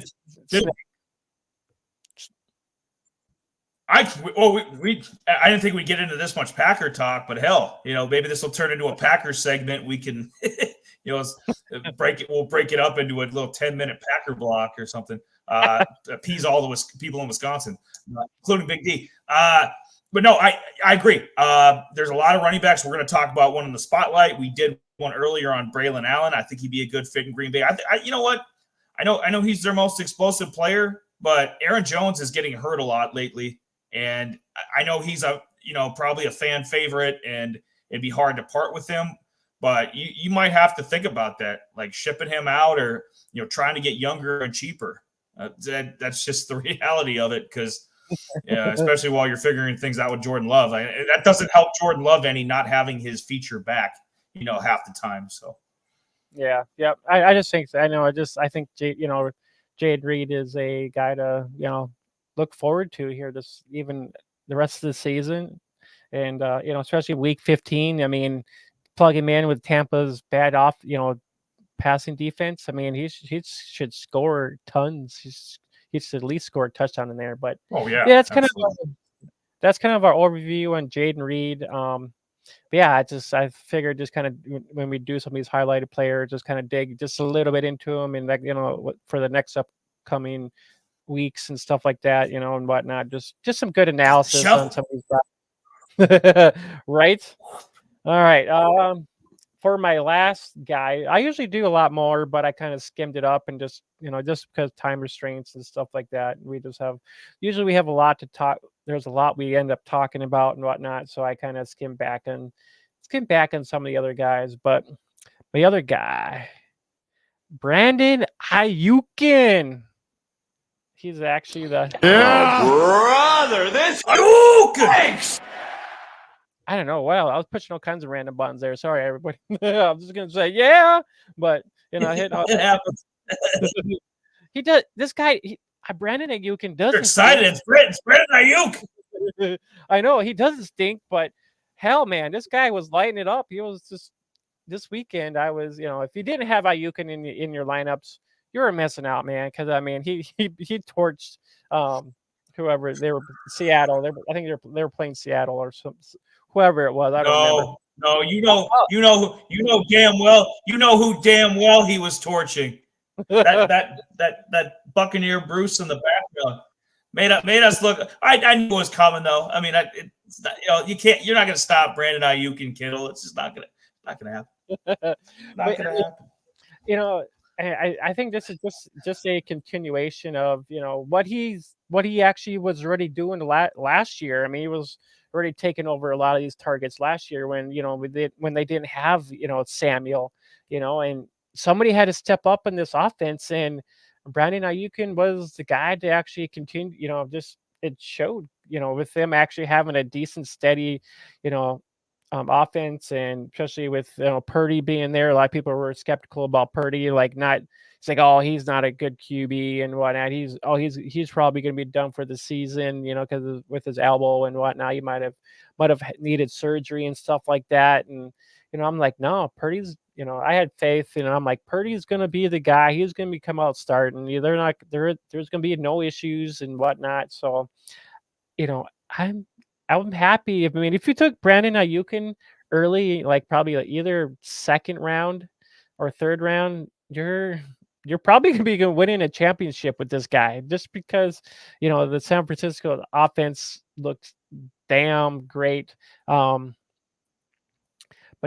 I didn't think we'd get into this much Packer talk, but hell, maybe this will turn into a Packer segment. We can, break it. We'll break it up into a little 10-minute Packer block or something. Appease all the people in Wisconsin, including Big D. But no, I agree. There's a lot of running backs. We're going to talk about one in the spotlight. We did one earlier on Braylon Allen. I think he'd be a good fit in Green Bay. You know what? I know he's their most explosive player, but Aaron Jones is getting hurt a lot lately. And I know he's probably a fan favorite, and it'd be hard to part with him. But you might have to think about that, like shipping him out or trying to get younger and cheaper. That's just the reality of it, because especially while you're figuring things out with Jordan Love, that doesn't help Jordan Love any not having his feature back, half the time. So yeah. I just think I think Jayden Reed is a guy to look forward to here even the rest of the season, and especially week 15. I mean, plug him in with Tampa's bad passing defense. I mean, he should score tons. He should at least score a touchdown in there. But that's kind of our overview on Jayden Reed. I figured just kind of when we do some of these highlighted players, just kind of dig just a little bit into them, and for the next upcoming weeks and stuff like that, and whatnot. Just some good analysis on some of these guys. Right. All right. For my last guy, I usually do a lot more, but I kind of skimmed it up and just because time restraints and stuff like that. We usually have a lot to talk. There's a lot we end up talking about and whatnot. So I kind of skim back on some of the other guys. But my other guy, Brandon Aiyuk. He's actually brother, this Aiyuk. I don't know. Well, I was pushing all kinds of random buttons there. Sorry, everybody. I'm just gonna say yeah, but it happens. He does. This guy, Brandon Aiyuk, doesn't. You're excited. It's Brandon Aiyuk. I know he doesn't stink, but hell, man, this guy was lighting it up. He was just this weekend. I was, if you didn't have Aiyuk in your lineups, you were missing out, man. Because I mean, he torched whoever they were. Seattle. I think they were playing Seattle or some. Whoever it was, I don't remember. No, you know damn well. You know who damn well he was torching. that Buccaneer Bruce in the background made us look. I knew it was coming though. I mean, it's not, you're not going to stop Brandon Aiyuk and Kittle. It's just not going to happen. Not going to happen. I think this is just a continuation of what he actually was already doing last year. I mean, he was already taking over a lot of these targets last year when when they didn't have Samuel, and somebody had to step up in this offense, and Brandon Ayuk was the guy to actually continue. Just it showed with them actually having a decent, steady, you know, offense, and especially with Purdy being there. A lot of people were skeptical about Purdy, like not. It's like, oh, he's not a good QB and whatnot. He's probably going to be done for the season, because with his elbow and whatnot, he might have needed surgery and stuff like that. And I'm like, no, Purdy's. I had faith, and I'm like, Purdy's going to be the guy. He's going to come out starting. There's going to be no issues and whatnot. So, I'm happy. If you took Brandon Ayuk early, like probably either second round or third round, you're probably gonna be winning a championship with this guy, just because the San Francisco offense looks damn great. But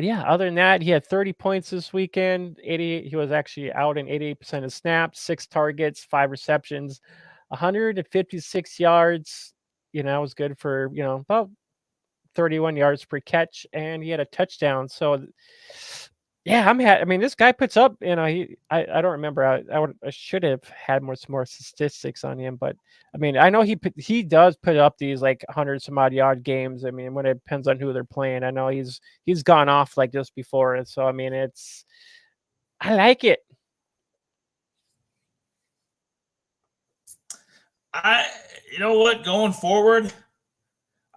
yeah, other than that, he had 30 points this weekend. 88. He was actually out in 88% of snaps, 6 targets, 5 receptions, 156 yards. It was good for about 31 yards per catch, and he had a touchdown. So yeah, this guy puts up. I don't remember. I should have had more statistics on him, but I know he does put up these like 100 some odd yard games. When it depends on who they're playing. I know he's gone off like this before, and so I like it. You know what? Going forward,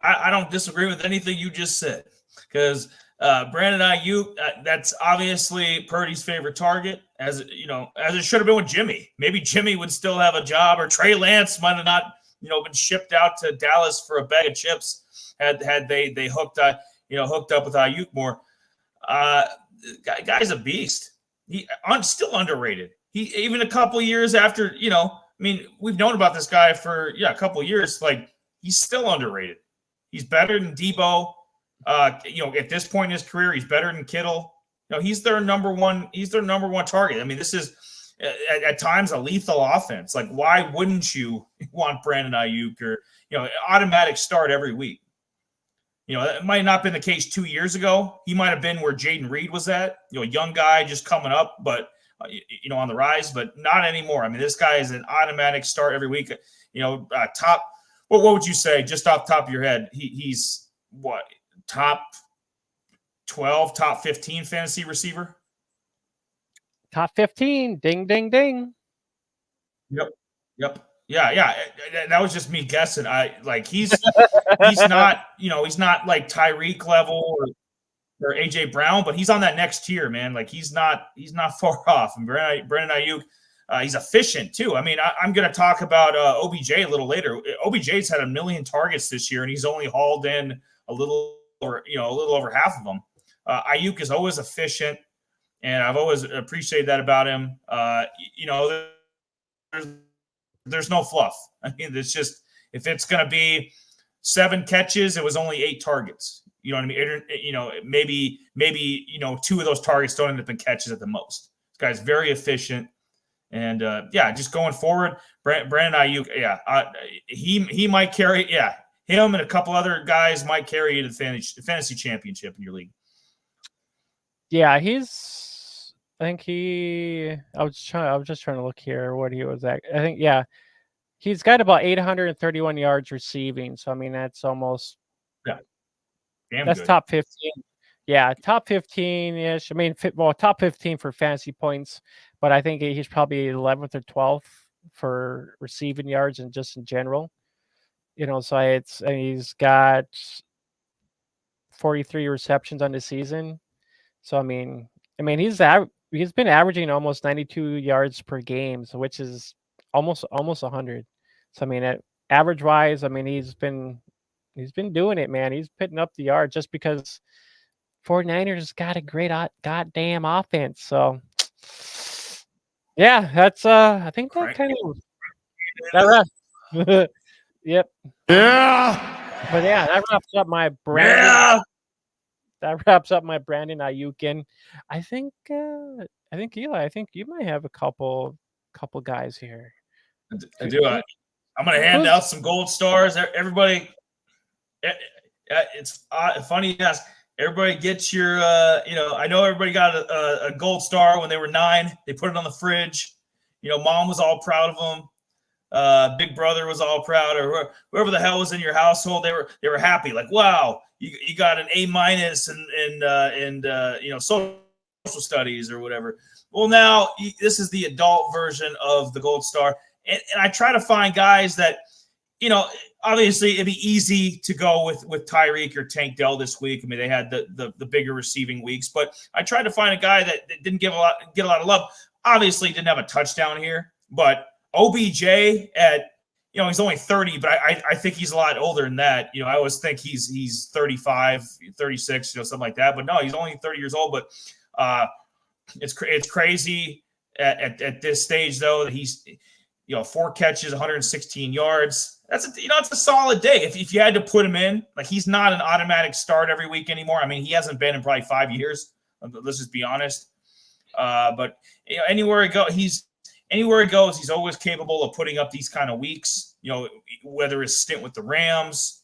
I don't disagree with anything you just said, because Brandon Aiyuk, that's obviously Purdy's favorite target, as it should have been with Jimmy. Maybe Jimmy would still have a job, or Trey Lance might have not, been shipped out to Dallas for a bag of chips had they hooked up with Aiyuk more. Guy's a beast. Still underrated. He even a couple years after, we've known about this guy for a couple years. Like, he's still underrated. He's better than Debo. At this point in his career, he's better than Kittle. He's their number one. He's their number one target. This is at times a lethal offense. Like, why wouldn't you want Brandon Aiyuk, or automatic start every week? It might not have been the case 2 years ago. He might have been where Jayden Reed was at. A young guy just coming up, but on the rise. But not anymore. This guy is an automatic start every week. Top. What would you say, just off the top of your head? He's what, top 12, top 15 fantasy receiver? Top 15. Ding, ding, ding. Yep. Yeah. That was just me guessing. He's not, he's not like Tyreek level or AJ Brown, but he's on that next tier, man. Like, he's not far off. And Brandon Aiyuk, he's efficient too. I'm going to talk about OBJ a little later. OBJ's had 1 million targets this year, and he's only hauled in a little over half of them. Aiyuk is always efficient, and I've always appreciated that about him. There's no fluff. It's just, if it's going to be 7 catches, it was only 8 targets. You know what I mean? Maybe 2 of those targets don't end up in catches at the most. This guy's very efficient. And just going forward, Brandon Aiyuk, he might carry, him and a couple other guys might carry you to the fantasy championship in your league. Yeah, I was just trying to look here what he was at. I think, he's got about 831 yards receiving. So that's almost that's good. Top 15. Yeah, top 15-ish. Top 15 for fantasy points, but I think he's probably 11th or 12th for receiving yards and just in general. So he's got 43 receptions on the season. So he's been averaging almost 92 yards per game, so which is almost 100. So at average wise, he's been doing it, man. He's putting up the yard just because 49ers got a great goddamn offense. So Yeah, that's I think that kind of that yep. Yeah. But yeah, that wraps up my Brandon. Yeah. That wraps up my Brandon Aiyuk. And I think Eli, I think you might have a couple guys here. I do. I'm going to hand out some gold stars. Everybody, it's funny you ask. Everybody gets your, I know everybody got a gold star when they were 9. They put it on the fridge. Mom was all proud of them. Big brother was all proud, or whoever the hell was in your household. They were happy. Like, wow, you got an A- in social studies or whatever. Well, now this is the adult version of the gold star, and I try to find guys that, obviously it'd be easy to go with Tyreek or Tank Dell this week. I mean, they had the bigger receiving weeks, but I tried to find a guy that didn't get a lot of love. Obviously, didn't have a touchdown here, but OBJ at he's only 30, but I think he's a lot older than that. I always think he's 35, 36, something like that. But no, he's only 30 years old. But it's crazy at this stage though that he's 4 catches, 116 yards. That's it's a solid day. If you had to put him in, like, he's not an automatic start every week anymore. I mean, he hasn't been in probably 5 years. Let's just be honest. But anywhere he goes, he's always capable of putting up these kind of weeks. Whether his stint with the Rams,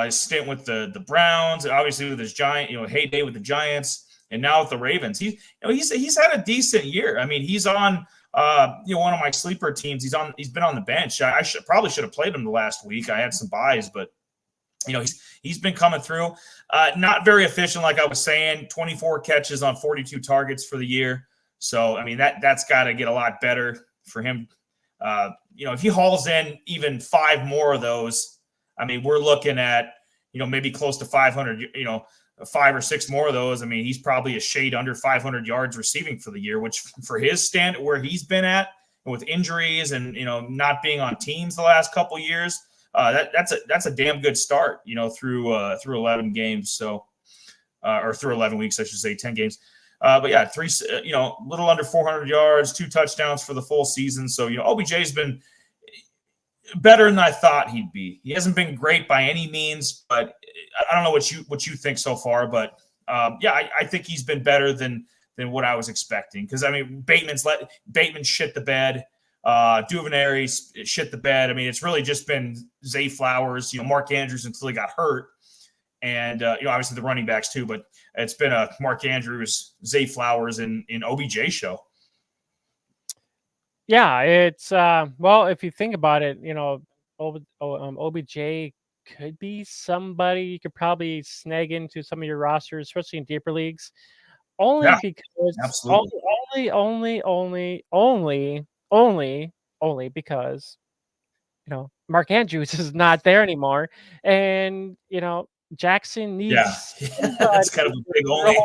his stint with the Browns, obviously with his heyday with the Giants, and now with the Ravens. He's had a decent year. I mean, he's on one of my sleeper teams. He's been on the bench. I probably should have played him the last week. I had some buys, but he's been coming through. Not very efficient, like I was saying. 24 catches on 42 targets for the year. So I mean that's got to get a lot better for him. If he hauls in even 5 more of those, I mean we're looking at maybe close to 500. 5 or 6 more of those. I mean he's probably a shade under 500 yards receiving for the year, which for his stand where he's been at with injuries and not being on teams the last couple of years. That's a damn good start, through 11 games. So, or through 11 weeks, I should say, 10 games. But yeah, little under 400 yards, 2 touchdowns for the full season. So, OBJ's been better than I thought he'd be. He hasn't been great by any means, but I don't know what you think so far. But I think he's been better than what I was expecting. Because I mean, Bateman shit the bed. Duvernay shit the bed. I mean, it's really just been Zay Flowers, Mark Andrews until he got hurt. And, obviously the running backs too, but it's been a Mark Andrews, Zay Flowers in OBJ show. Yeah, it's well, if you think about it, OBJ could be somebody you could probably snag into some of your rosters, especially in deeper leagues. Only because Absolutely. only because Mark Andrews is not there anymore, and Jackson needs that's kind of a big only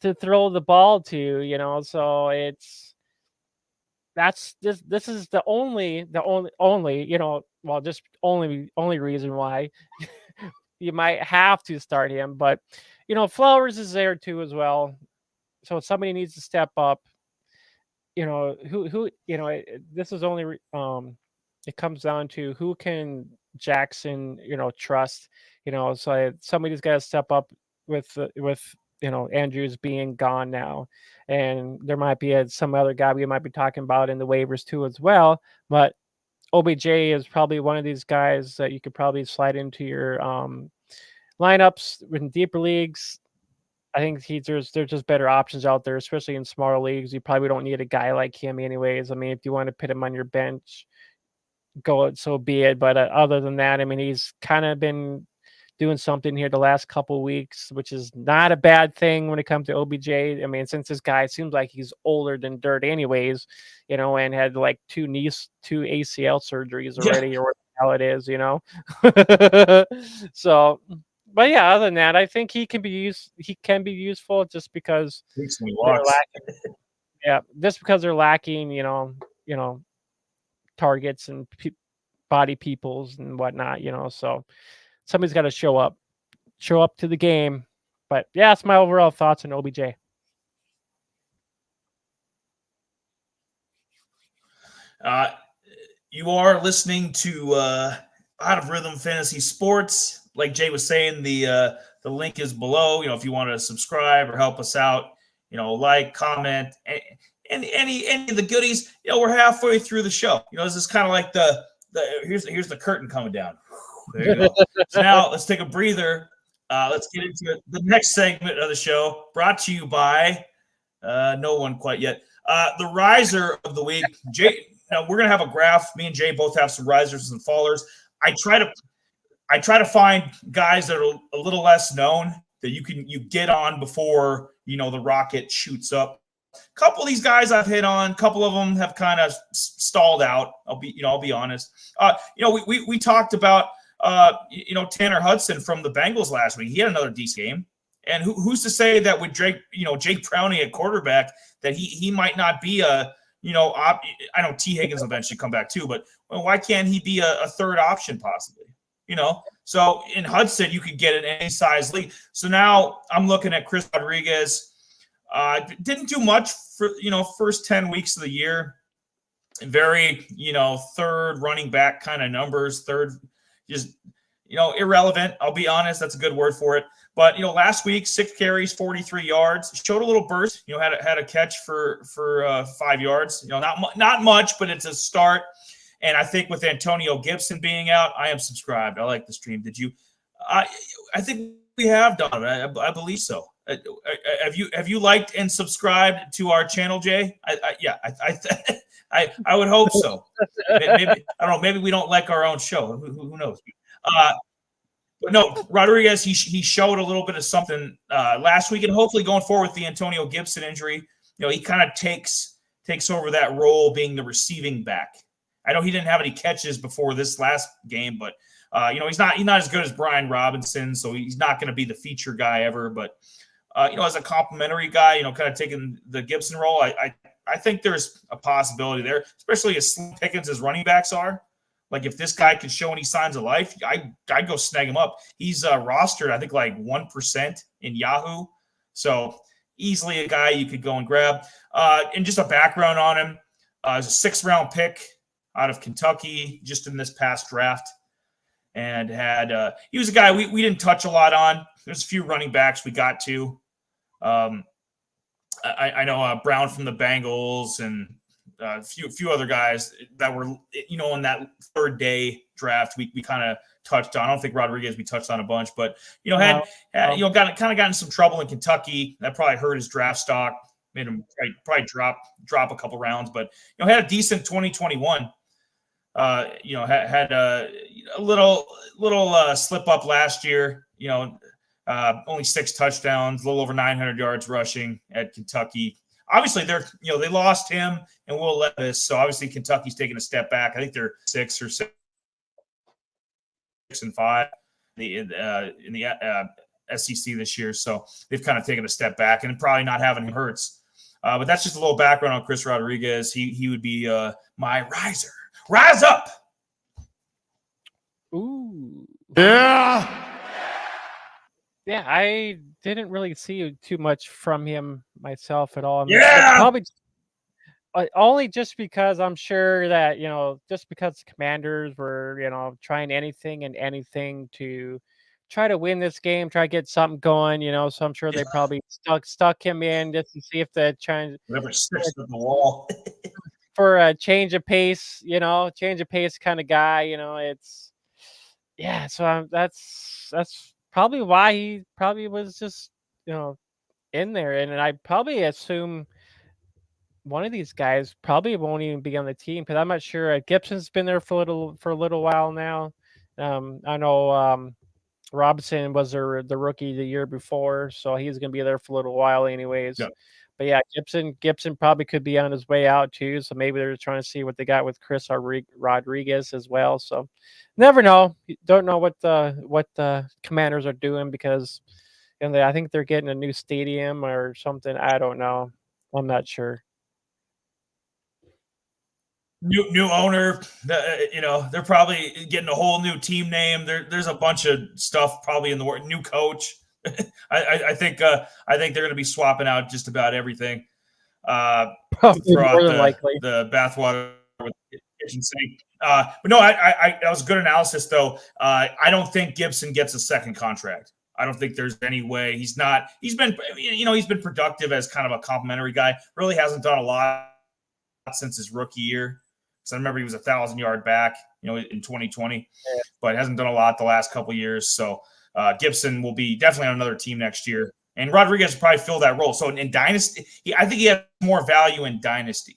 to throw the ball to, so this is the only just only reason why you might have to start him. But Flowers is there too as well, so somebody needs to step up. Who this is only it comes down to who can Jackson trust. So somebody's got to step up with Andrews being gone now, and there might be some other guy we might be talking about in the waivers too as well. But OBJ is probably one of these guys that you could probably slide into your lineups in deeper leagues. I think there's just better options out there, especially in smaller leagues. You probably don't need a guy like him anyways. I mean, if you want to put him on your bench, so be it. But other than that, I mean, he's kind of been doing something here the last couple of weeks, which is not a bad thing when it comes to OBJ. I mean, since this guy seems like he's older than dirt anyways, and had like 2 ACL surgeries already, or how it is, So, but yeah, other than that, I think he can be useful just because they're lacking. Yeah, just because they're lacking, targets and body peoples and whatnot, so somebody's got to show up to the game. But yeah, that's my overall thoughts on OBJ. You are listening to Out of Rhythm Fantasy Sports. Like Jay was saying, the link is below. If you want to subscribe or help us out, like, comment, any of the goodies. We're halfway through the show. This is kind of like the here's the curtain coming down. There you go. So now let's take a breather. Let's get into the next segment of the show, brought to you by no one quite yet. The riser of the week, Jay. Now we're gonna have a graph. Me and Jay both have some risers and fallers. I try to find guys that are a little less known that you get on before the rocket shoots up. A couple of these guys I've hit on. A couple of them have kind of stalled out. I'll be honest. We talked about Tanner Hudson from the Bengals last week. He had another decent game. And who's to say that with Jake Browning at quarterback that he might not be a I know T. Higgins will eventually come back too, but why can't he be a third option possibly? So in Hudson you could get an any size league. So now I'm looking at Chris Rodriguez. Didn't do much for first 10 weeks of the year. Very third running back kind of numbers. Third, just irrelevant. I'll be honest, that's a good word for it. But last week 6 carries, 43 yards. Showed a little burst. Had a catch for 5 yards. Not much, but it's a start. And I think with Antonio Gibson being out, I am subscribed. I like the stream. Did you? I think we have done it. I believe so. Have you liked and subscribed to our channel, Jay? I would hope so. Maybe I don't know. Maybe we don't like our own show. Who knows? But no, Rodriguez, he showed a little bit of something last week, and hopefully going forward with the Antonio Gibson injury, he kind of takes over that role being the receiving back. I know he didn't have any catches before this last game, but he's not as good as Brian Robinson, so he's not going to be the feature guy ever. But as a complimentary guy, kind of taking the Gibson role, I think there's a possibility there, especially as Slim Pickens as running backs are. Like if this guy could show any signs of life, I'd go snag him up. He's rostered, I think, like 1% in Yahoo. So easily a guy you could go and grab. And just a background on him, he's a 6th-round pick out of Kentucky just in this past draft. And he was a guy we didn't touch a lot on. There's a few running backs we got to. I know Brown from the Bengals and a few other guys that were, in that third day draft, we kind of touched on. I don't think Rodriguez we touched on a bunch, but got in some trouble in Kentucky. That probably hurt his draft stock, made him probably drop a couple rounds. But had a decent 2021. Had a little slip up last year. Only 6 touchdowns, a little over 900 yards rushing at Kentucky. Obviously, they lost him and Will Levis, so obviously Kentucky's taking a step back. I think they're 6 or 6 and 5 in the SEC this year, so they've kind of taken a step back, and probably not having him hurts. But that's just a little background on Chris Rodriguez. He would be my riser. Rise up! Ooh. Yeah. Yeah, I didn't really see too much from him myself at all. Yeah! Probably only just because I'm sure that, just because the Commanders were, trying anything and anything to try to win this game, try to get something going, so I'm sure they probably stuck him in just to see if the change whatever sticks to the wall. for a change of pace kind of guy, so that's probably why he probably was just, in there. And I probably assume one of these guys probably won't even be on the team because I'm not sure. Gibson's been there for a little while now. I know Robinson was the rookie the year before, so he's going to be there for a little while anyways. Yeah. But yeah, Gibson probably could be on his way out too. So maybe they're trying to see what they got with Chris Rodriguez as well. So never know. You don't know what the Commanders are doing because I think they're getting a new stadium or something. I don't know. I'm not sure. New owner, they're probably getting a whole new team name. There's a bunch of stuff probably in the work. New coach. I think they're going to be swapping out just about everything. Probably more than likely. The bathwater with the kitchen sink. But no, that was good analysis though. I don't think Gibson gets a second contract. I don't think there's any way. He's been productive as kind of a complimentary guy. Really hasn't done a lot since his rookie year. So I remember he was 1,000-yard back, in 2020, but hasn't done a lot the last couple of years. So Gibson will be definitely on another team next year. And Rodriguez will probably fill that role. So in Dynasty, I think he has more value in Dynasty.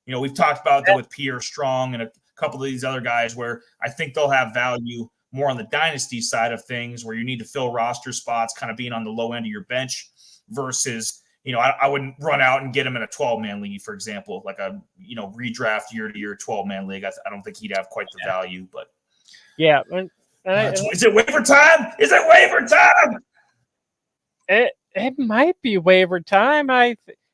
We've talked about that with Pierre Strong and a couple of these other guys where I think they'll have value more on the Dynasty side of things where you need to fill roster spots, kind of being on the low end of your bench versus, I wouldn't run out and get him in a 12-man league, for example, like a, redraft year-to-year 12-man league. I don't think he'd have quite the value, but. Yeah. Is it waiver time? Is it waiver time? It might be waiver time.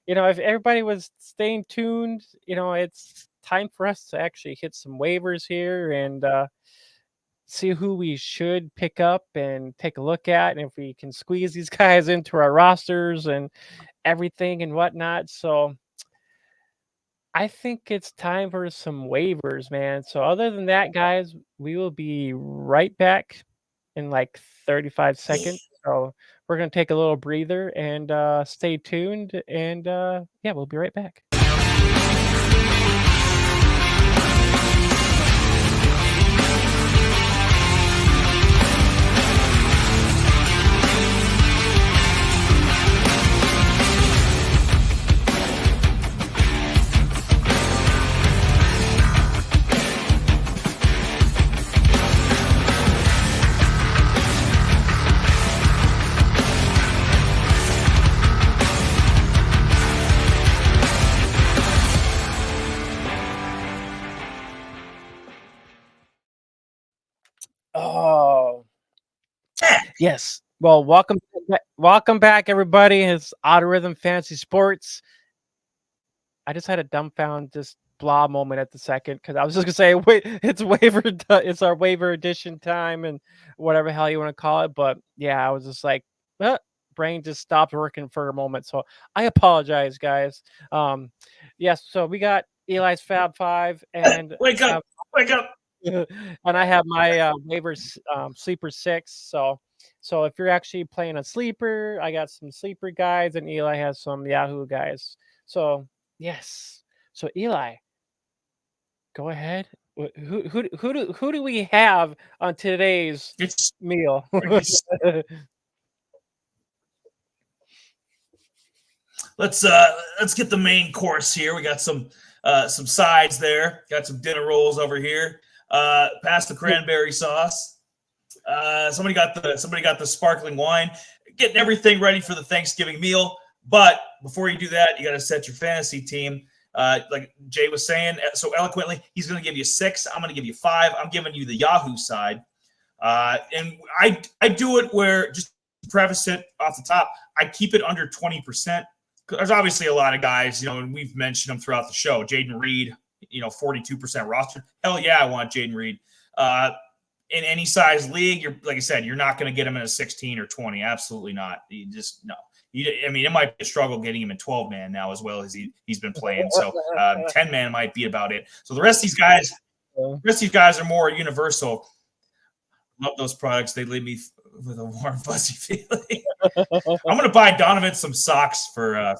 If everybody was staying tuned, it's time for us to actually hit some waivers here and see who we should pick up and take a look at, and if we can squeeze these guys into our rosters and everything and whatnot. So I think it's time for some waivers, man. So other than that, guys, we will be right back in like 35 seconds. So we're going to take a little breather and stay tuned. And we'll be right back. Oh, yes. Well, welcome back, everybody. It's Odd Rhythm Fantasy Sports. I just had a dumbfound just blah moment at the second because I was just gonna say, wait, it's our waiver edition time and whatever the hell you want to call it. But yeah, I was just like, brain just stopped working for a moment. So I apologize, guys. Yes. So we got Eli's Fab Five and wake up. And I have my waivers sleeper 6. So if you're actually playing a sleeper, I got some sleeper guys, and Eli has some Yahoo guys. So yes. So Eli, go ahead. Who do we have on today's meal? Let's get the main course here. We got some sides there. Got some dinner rolls over here. Pass the cranberry sauce. Somebody got the sparkling wine. Getting everything ready for the Thanksgiving meal. But before you do that, you got to set your fantasy team. Like Jay was saying so eloquently, he's going to give you 6. I'm going to give you 5. I'm giving you the Yahoo side. And I do it where, just to preface it off the top, I keep it under 20%. There's obviously a lot of guys, and we've mentioned them throughout the show. Jayden Reed, 42% roster. Hell yeah, I want Jayden Reed. In any size league, like I said, you're not going to get him in a 16 or 20. Absolutely not. You just no. It might be a struggle getting him in 12-man now as well as he's been playing. So 10-man might be about it. So the rest of these guys are more universal. Love those products. They leave me with a warm, fuzzy feeling. I'm going to buy Donovan some socks for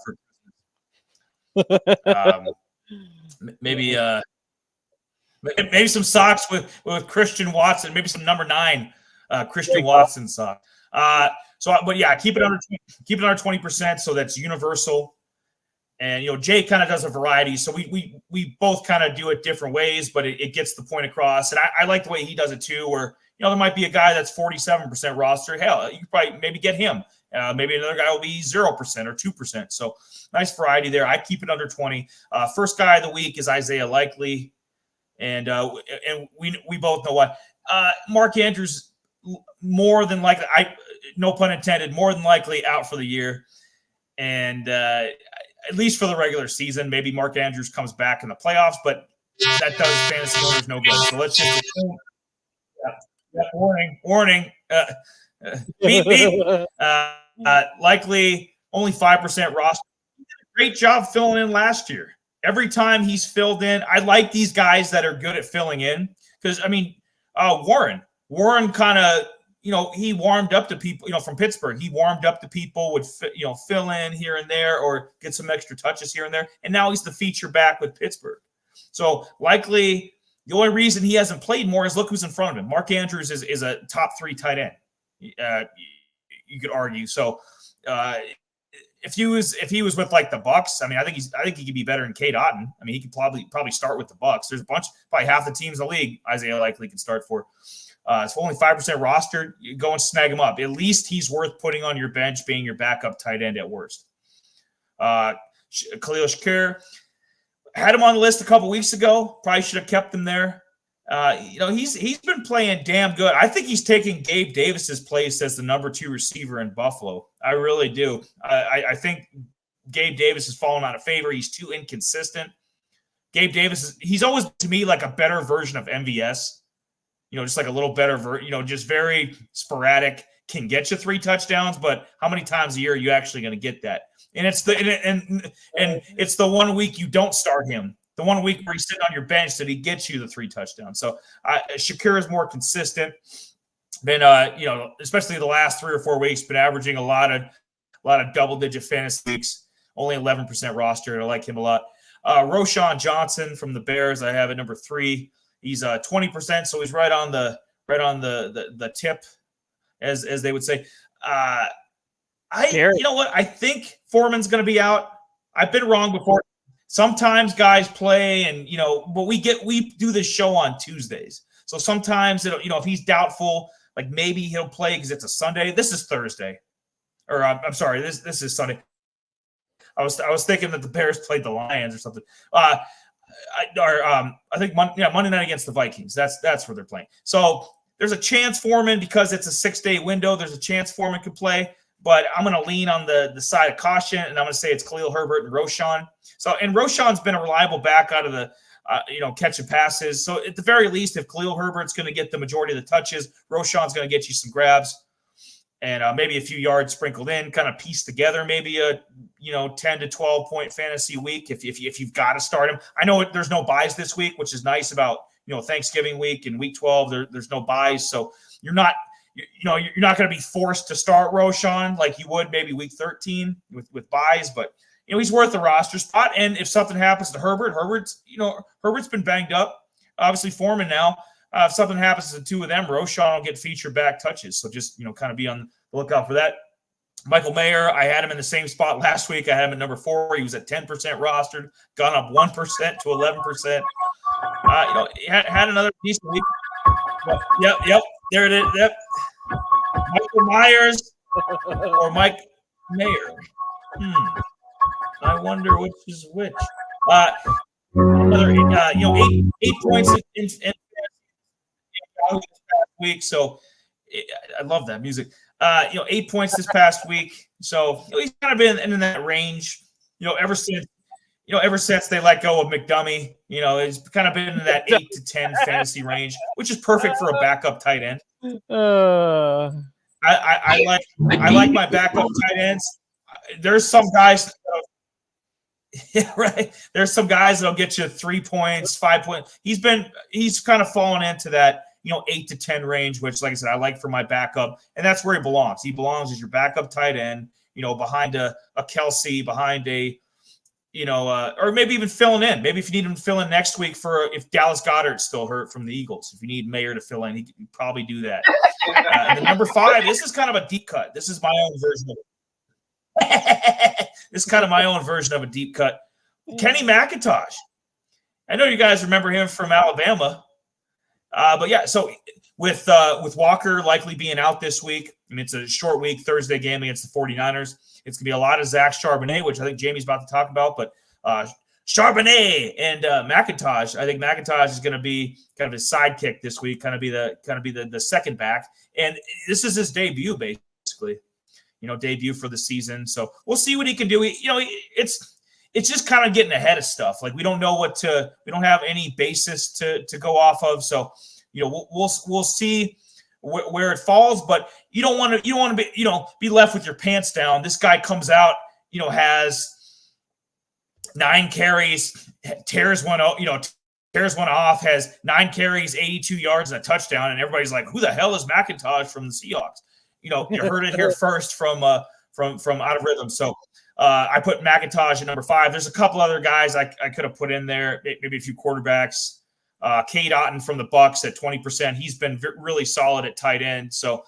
maybe some socks with Christian Watson, maybe some number 9 Christian Watson socks. But yeah, keep it under 20%. So that's universal. And Jay kind of does a variety. So we both kind of do it different ways, but it gets the point across. And I like the way he does it too, where there might be a guy that's 47% roster. Hell, you could probably maybe get him. Maybe another guy will be 0% or 2%. So nice variety there. I keep it under 20. First guy of the week is Isaiah Likely. And we both know what Mark Andrews, more than likely, no pun intended, more than likely out for the year. And at least for the regular season, maybe Mark Andrews comes back in the playoffs, but that does fantasy owners no good. So let's just warning. Beep. Likely only 5% roster. He did a great job filling in last year. every time he's filled in, I like these guys that are good at filling in because, I mean, Warren kind of, he warmed up to people, from Pittsburgh. He warmed up to people, would, fill in here and there or get some extra touches here and there. And now he's the feature back with Pittsburgh. So likely the only reason he hasn't played more is look who's in front of him. Mark Andrews is a top 3 tight end. You could argue. So if he was with like the Bucks, I mean, I think he could be better than Cade Otton. I mean, he could probably start with the Bucks. There's probably half the teams in the league Isaiah likely can start for. It's only 5% rostered. You go and snag him up. At least he's worth putting on your bench, being your backup tight end at worst. Khalil Shakir, had him on the list a couple weeks ago. Probably should have kept him there. He's been playing damn good. I think he's taking Gabe Davis's place as the number 2 receiver in Buffalo. I really do. I think Gabe Davis has fallen out of favor. He's too inconsistent. Gabe Davis he's always to me like a better version of MVS. Just like a little better, just very sporadic, can get you 3 touchdowns, but how many times a year are you actually going to get that? And it's it's the 1 week you don't start him, the 1 week where he's sitting on your bench that he gets you the 3 touchdowns. So Shakir is more consistent. Been especially the last 3 or 4 weeks, been averaging a lot of double-digit fantasy weeks. Only 11% rostered. I like him a lot. Roschon Johnson from the Bears, I have at number 3. He's 20%, so he's right on the tip, as they would say. You know what? I think Foreman's going to be out. I've been wrong before. Sometimes guys play, and but we do this show on Tuesdays, so sometimes if he's doubtful, like maybe he'll play because it's a Sunday. This is Thursday, or I'm sorry, this is Sunday. I was thinking that the Bears played the Lions or something. I think Monday night against the Vikings. That's where they're playing. So there's a chance Foreman, because it's a 6-day window, there's a chance Foreman could play, but I'm going to lean on the side of caution, and I'm going to say it's Khalil Herbert and Roschon. So, and Roschon's been a reliable back out of the, catching passes. So at the very least, if Khalil Herbert's going to get the majority of the touches, Roschon's going to get you some grabs and maybe a few yards sprinkled in, kind of piece together maybe a 10 to 12 point fantasy week if you've got to start him. I know there's no buys this week, which is nice about Thanksgiving week and week 12. There's no buys, so you're not going to be forced to start Roschon like you would maybe week 13 with buys, but he's worth the roster spot. And if something happens to Herbert's been banged up. Obviously Foreman now. If something happens to the 2 of them, Roschon will get feature back touches. So just, kind of be on the lookout for that. Michael Mayer, I had him in the same spot last week. I had him at number 4. He was at 10% rostered, gone up 1% to 11%. He had another decent week. Yep. There it is. Yep. Michael Myers or Mike Mayer. I wonder which is which. Another, 8 points in this past week. So I love that music. 8 points this past week. So he's kind of been in that range, ever since they let go of McDummy, it's kind of been in that 8 to 10 fantasy range, which is perfect for a backup tight end. I like my backup tight ends. There's some guys. Yeah, right. There's some guys that'll get you 3 points, 5 points. He's kind of fallen into that, 8 to 10 range, which, like I said, I like for my backup, and that's where he belongs. He belongs as your backup tight end, behind a Kelsey, behind a, or maybe even filling in. Maybe if you need him to fill in next week if Dallas Goedert's still hurt from the Eagles, if you need Mayer to fill in, he can probably do that. And then number 5, this is kind of a deep cut. This is my own version of it. This is kind of my own version of a deep cut. Kenny McIntosh. I know you guys remember him from Alabama. But yeah, so with Walker likely being out this week, I mean, it's a short week, Thursday game against the 49ers. It's going to be a lot of Zach Charbonnet, which I think Jamie's about to talk about. But Charbonnet and McIntosh, I think McIntosh is going to be kind of his sidekick this week, kind of be the second back. And this is his debut, basically. Debut for the season. So we'll see what he can do. It's just kind of getting ahead of stuff. Like we don't know we don't have any basis to go off of. So, we'll see where it falls, but you don't want to be left with your pants down. This guy comes out, has 9 carries, tears one off, has 9 carries, 82 yards, and a touchdown, and everybody's like, "Who the hell is McIntosh from the Seahawks?" You heard it here first from Out of Rhythm. So I put McIntosh at number 5. There's a couple other guys I could have put in there, maybe a few quarterbacks. Cade Otton from the Bucs at 20%. He's been really solid at tight end. So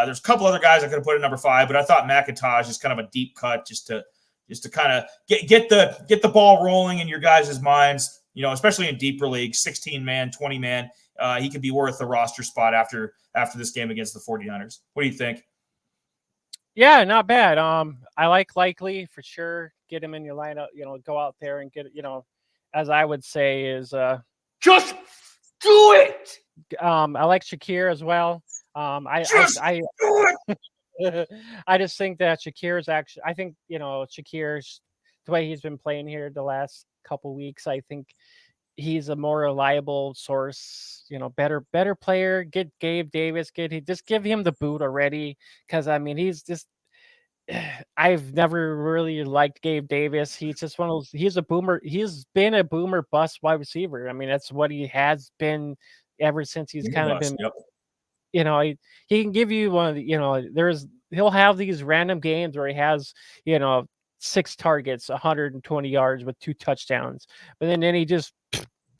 there's a couple other guys I could have put at number 5, but I thought McIntosh is kind of a deep cut just to kind of get the ball rolling in your guys' minds. Especially in deeper leagues, 16-man, 20-man, he could be worth a roster spot after this game against the 49ers. What do you think? Yeah, not bad. I like Likely for sure. Get him in your lineup. Go out there and get it. As I would say, is just do it. I like Shakir as well. I just think that Shakir's actually. I think Shakir's the way he's been playing here the last couple weeks. I think he's a more reliable source. Better player. Get Gabe Davis. Just give him the boot already, because he's just. I've never really liked Gabe Davis. He's just one of those. He's a boomer. He's been a boomer bust wide receiver. That's what he has been ever since he's kind of been. Yep. He can give you one of the. He'll have these random games where he has 6 targets, 120 yards with 2 touchdowns, but then he does.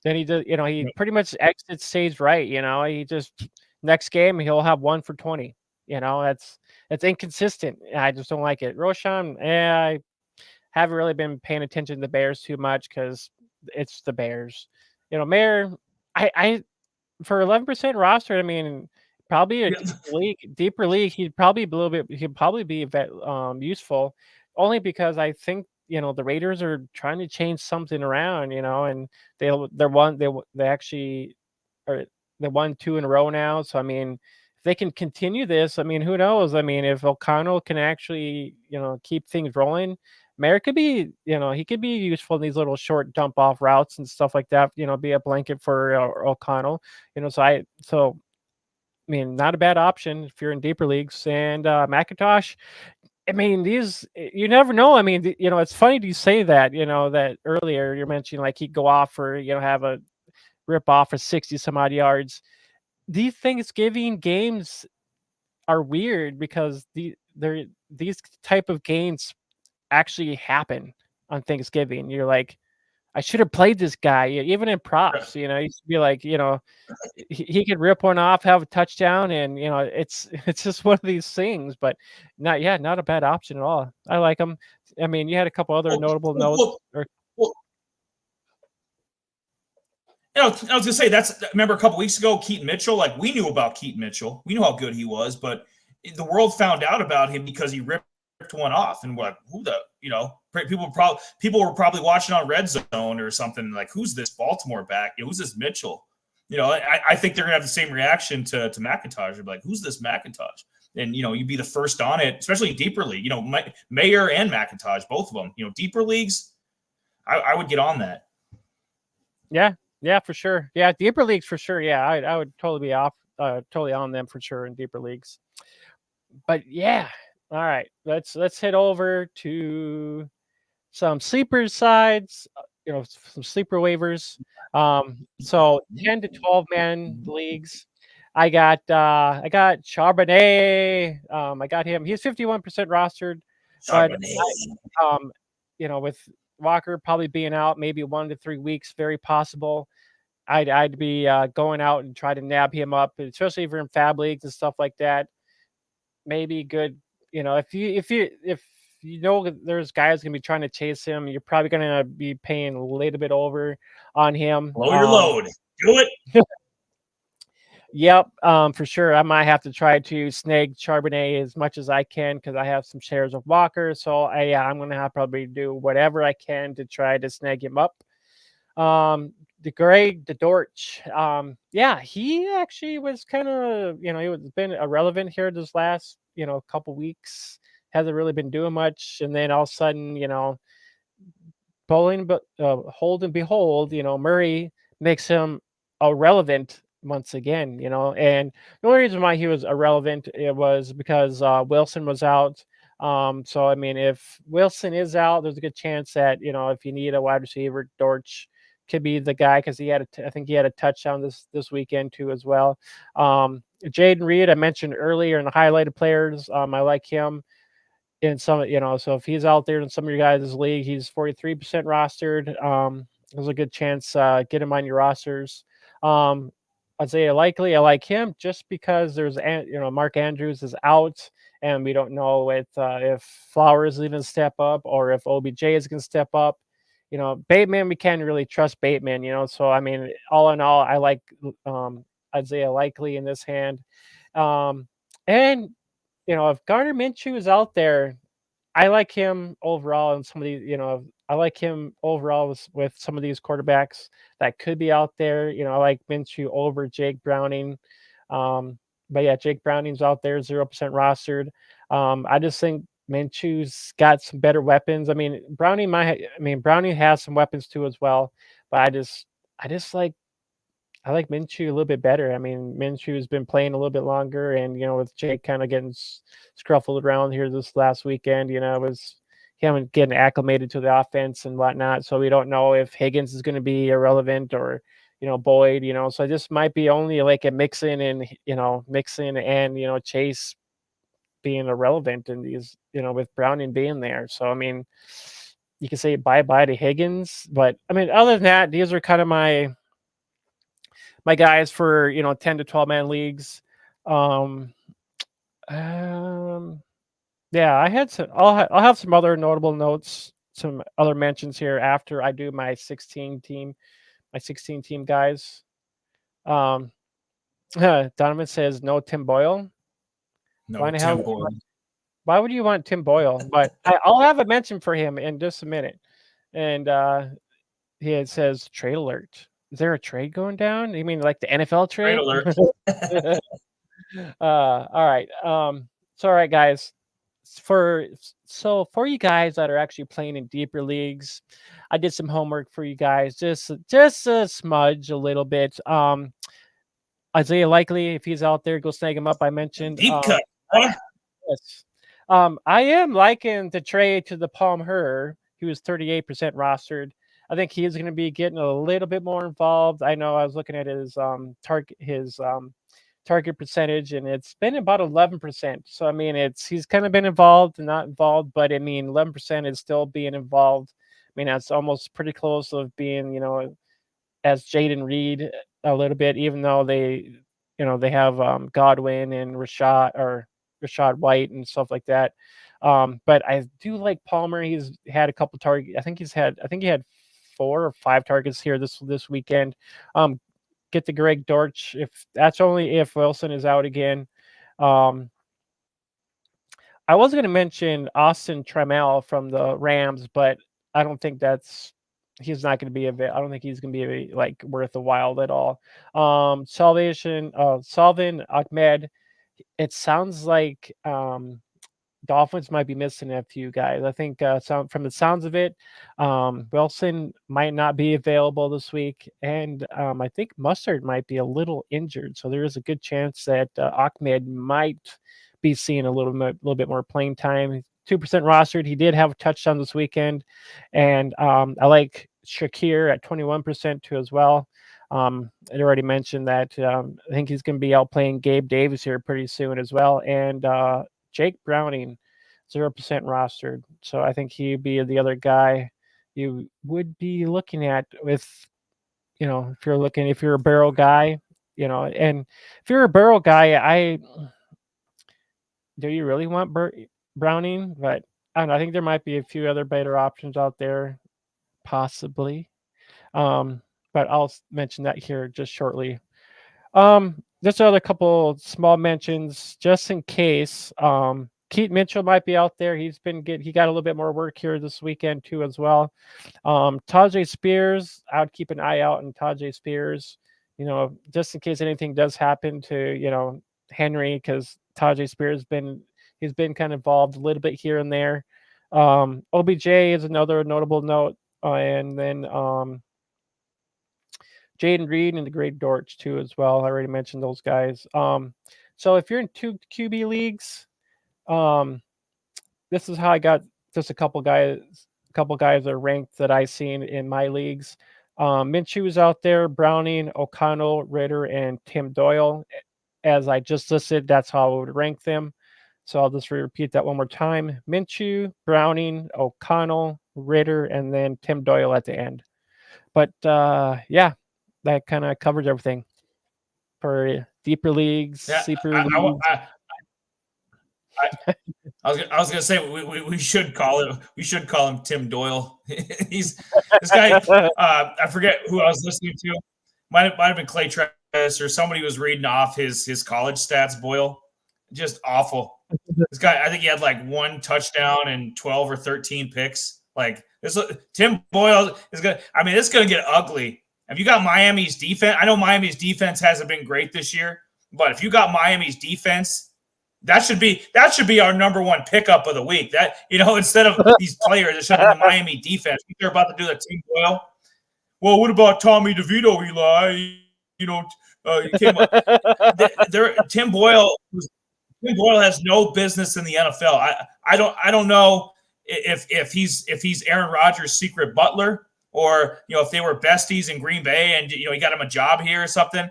He pretty much exits stage right. He just next game he'll have 1 for 20. That's inconsistent. I just don't like it. Roshan, I haven't really been paying attention to the Bears too much because it's the Bears. Mayer, I for 11% roster, probably a deeper league, he'd probably be useful, only because I think the Raiders are trying to change something around, and they actually are they won 2 in a row now. So if they can continue this, who knows? If O'Connell can actually, keep things rolling, Mayer could be, he could be useful in these little short dump off routes and stuff like that. Be a blanket for O'Connell. So not a bad option if you're in deeper leagues. And McIntosh, these you never know. It's funny you say that. That earlier you're mentioning like he'd go off for have a rip off for 60 some odd yards. These Thanksgiving games are weird because these type of games actually happen on Thanksgiving. You're like, I should have played this guy, even in props. You used to be like, he could rip one off, have a touchdown, and it's just one of these things. But not a bad option at all. I like him. You had a couple other notable notes. I was going to say, remember a couple weeks ago, Keaton Mitchell, like we knew about Keaton Mitchell. We knew how good he was, but the world found out about him because he ripped one off. And what, people were probably watching on Red Zone or something like, who's this Baltimore back? Who's this Mitchell? I think they're going to have the same reaction to McIntosh. They're like, who's this McIntosh? And, you'd be the first on it, especially in deeper league, Mayer and McIntosh, both of them, deeper leagues. I would get on that. Yeah, for sure. Yeah, deeper leagues for sure. Yeah, I would totally be totally on them for sure in deeper leagues. But yeah, all right. Let's head over to some sleeper sides. Some sleeper waivers. So 10 to 12 man leagues. I got Charbonnet. I got him. He's 51% rostered. Charbonnet. But with Walker probably being out maybe 1 to 3 weeks, very possible. I'd be going out and try to nab him up, especially if you're in fab leagues and stuff like that. Maybe good, if there's guys gonna be trying to chase him, you're probably gonna be paying a little bit over on him. Blow your load. Do it. Yep, for sure. I might have to try to snag Charbonnet as much as I can because I have some shares of Walker. So I'm gonna have to probably do whatever I can to try to snag him up. The Dortch. He actually was kind of, he was been irrelevant here this last, couple weeks. Hasn't really been doing much, and then all of a sudden, hold and behold, Murray makes him irrelevant once again, and the only reason why he was irrelevant it was because Wilson was out. So I mean, if Wilson is out, there's a good chance that if you need a wide receiver, Dortch could be the guy because I think he had a touchdown this weekend too as well. Jayden Reed, I mentioned earlier in the highlighted players. I like him in some, so if he's out there in some of your guys' league, he's 43% rostered. There's a good chance get him on your rosters. Isaiah Likely, I like him just because there's Mark Andrews is out, and we don't know if Flowers is going to step up or if OBJ is going to step up. Bateman, we can't really trust Bateman. So I mean, all in all, I like Isaiah Likely in this hand, and if Gardner Minshew is out there, I like him overall in some of these, I like him overall with some of these quarterbacks that could be out there. I like Minshew over Jake Browning. But yeah, Jake Browning's out there, 0% rostered. I just think Minshew's got some better weapons. I mean, Browning has some weapons too as well, but I just I like Minshew a little bit better. I mean, Minshew has been playing a little bit longer, and with Jake kind of getting scruffled around here this last weekend, was him getting acclimated to the offense and whatnot. So we don't know if Higgins is going to be irrelevant or Boyd. So this might be only like a Mixon and Chase being irrelevant in these, with Browning being there. So I mean, you can say bye bye to Higgins, but I mean, other than that, these are kind of my guys for 10 to 12 man leagues. Yeah, I had some. I'll have some other notable notes, some other mentions here after I do my 16 team guys. Donovan says no Tim Boyle. No, Tim Boyle. Why would you want Tim Boyle? But I'll have a mention for him in just a minute. And he says trade alert. Is there a trade going down? You mean like the NFL trade? Trade alert. All right. So all right, guys. For you guys that are actually playing in deeper leagues, I did some homework for you guys. Just a smudge, a little bit. Isaiah Likely, if he's out there, go snag him up. I mentioned deep cut. Huh? Yes. I am liking the trade to the Palmer. He was 38% rostered. I think he's going to be getting a little bit more involved. I know I was looking at his target percentage, and it's been about 11%. So I mean, he's kind of been involved and not involved, but I mean, 11% is still being involved. I mean, that's almost pretty close of being, as Jayden Reed a little bit, even though they have Godwin and Rashad White and stuff like that. But I do like Palmer. He's had a couple targets. I think he had 4 or 5 targets here this weekend. Get the Greg Dortch if Wilson is out again. I was going to mention Austin Trammell from the Rams, but I don't think he's not going to be I don't think he's going to be like worth a while at all. Salvin Ahmed. It sounds like Dolphins might be missing a few guys. I think from the sounds of it, Wilson might not be available this week, and I think Mustard might be a little injured. So there is a good chance that Ahmed might be seeing a little bit more playing time. 2% rostered. He did have a touchdown this weekend, and I like Shakir at 21% too as well. I already mentioned that I think he's going to be out playing Gabe Davis here pretty soon as well, and Jake Browning, 0% rostered. So I think he'd be the other guy you would be looking at with, if you're a barrel guy, and if you're a barrel guy, do you really want Browning? But I don't know. I think there might be a few other better options out there, possibly. But I'll mention that here just shortly. Just another couple small mentions just in case. Keaton Mitchell might be out there. He got a little bit more work here this weekend too as well. Tajay Spears, I would keep an eye out on Tajay Spears, just in case anything does happen to, Henry, because Tajay Spears he's been kind of involved a little bit here and there. OBJ is another notable note. And then Jayden Reed and the Great Dortch too as well. I already mentioned those guys. So if you're in 2 QB leagues, this is how I got just a couple guys are ranked that I seen in my leagues. Minshew's out there, Browning, O'Connell, Ritter, and Tim Doyle. As I just listed, that's how I would rank them. So I'll just repeat that one more time. Minshew, Browning, O'Connell, Ritter, and then Tim Doyle at the end. But yeah, that kind of covers everything for deeper leagues, sleeper leagues. I was gonna say we should call him Tim Doyle. He's this guy. I forget who I was listening to. Might have been Clay Travis or somebody was reading off his college stats. Boyle, just awful. This guy, I think he had like 1 touchdown and 12 or 13 picks. Like this, Tim Boyle is gonna. I mean, it's gonna get ugly. If you got Miami's defense, I know Miami's defense hasn't been great this year, but if you got Miami's defense. That should be our number 1 pickup of the week. That instead of these players, it should be the Miami defense. They're about to do that. Tim Boyle. Well, what about Tommy DeVito, Eli? Tim Boyle has no business in the NFL. I don't know if he's Aaron Rodgers' secret butler or if they were besties in Green Bay and he got him a job here or something.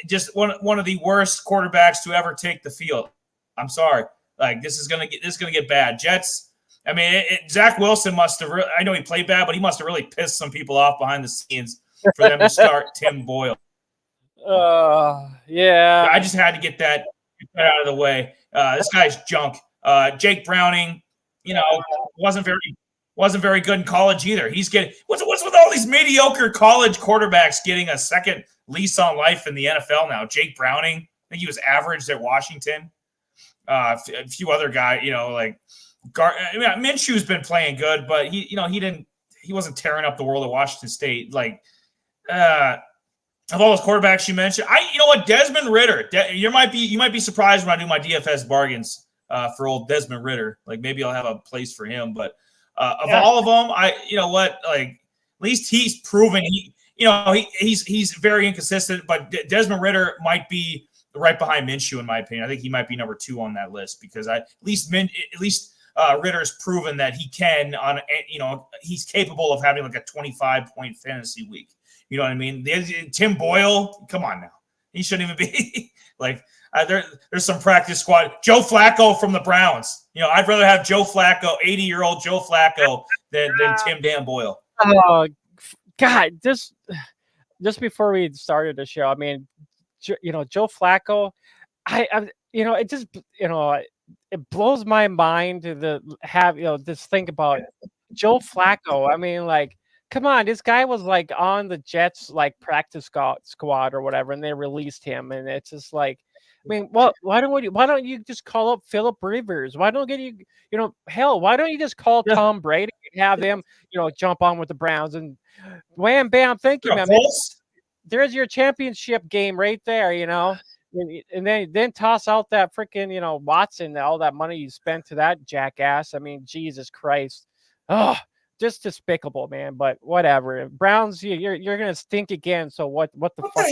Just one of the worst quarterbacks to ever take the field. I'm sorry. Like this is gonna get bad. Jets. I mean, Zach Wilson must have. I know he played bad, but he must have really pissed some people off behind the scenes for them to start Tim Boyle. Yeah. I just had to get that out of the way. This guy's junk. Jake Browning, wasn't very good in college either. He's getting what's with all these mediocre college quarterbacks getting a second lease on life in the NFL now. Jake Browning, I think he was average at Washington. A few other guys, Minshew's been playing good, but he wasn't tearing up the world at Washington State. Like, of all those quarterbacks you mentioned, Desmond Ritter. You might be surprised when I do my DFS bargains for old Desmond Ritter. Like maybe I'll have a place for him, but all of them, at least he's proven he's very inconsistent. But Desmond Ritter might be right behind Minshew in my opinion. I think he might be number 2 on that list because at least Ritter's proven that he can he's capable of having like a 25-point fantasy week. You know what I mean? Tim Boyle, come on now, he shouldn't even be like. There's some practice squad. Joe Flacco from the Browns. I'd rather have Joe Flacco, 80-year-old Joe Flacco, than Tim Dan Boyle. Oh God! Just before we started the show, I mean, Joe Flacco. It just it blows my mind to have this think about Joe Flacco. I mean, like, come on, this guy was like on the Jets like practice squad or whatever, and they released him, and it's just like. I mean, well, why don't you just call up Philip Rivers? Why don't why don't you just call Tom Brady and have him, jump on with the Browns and wham, bam, thank you, man. There's your championship game right there, and then toss out that freaking, Watson, all that money you spent to that jackass. I mean, Jesus Christ. Oh, just despicable, man, but whatever. Browns, you're going to stink again. So what the fuck?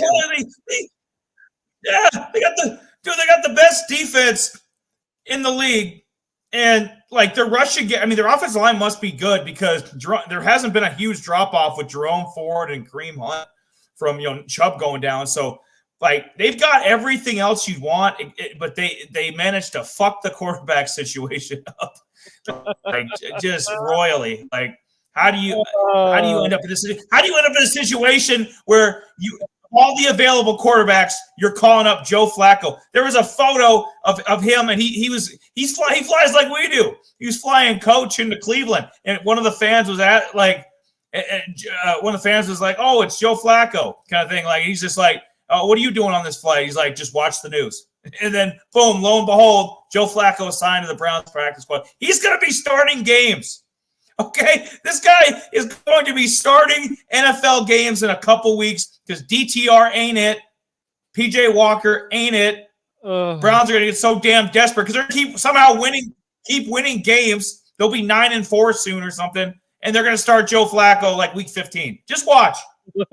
Yeah, they got the best defense in the league, and like their rushing game. I mean, their offensive line must be good because there hasn't been a huge drop off with Jerome Ford and Kareem Hunt from Chubb going down. So like they've got everything else you'd want, but they managed to fuck the quarterback situation up like just royally. Like how do you end up in this? How do you end up in a situation where all the available quarterbacks, you're calling up Joe Flacco? There was a photo of him, and he flies like we do. He was flying coach into Cleveland, and one of the fans was like, "Oh, it's Joe Flacco," kind of thing. Like he's just like, "Oh, what are you doing on this flight?" He's like, "Just watch the news." And then, boom, lo and behold, Joe Flacco is signed to the Browns practice squad. He's going to be starting games. Okay, this guy is going to be starting NFL games in a couple weeks because DTR ain't it. PJ Walker ain't it. Browns are going to get so damn desperate because they're keep winning games. They'll be 9-4 soon or something, and they're going to start Joe Flacco like week 15. Just watch.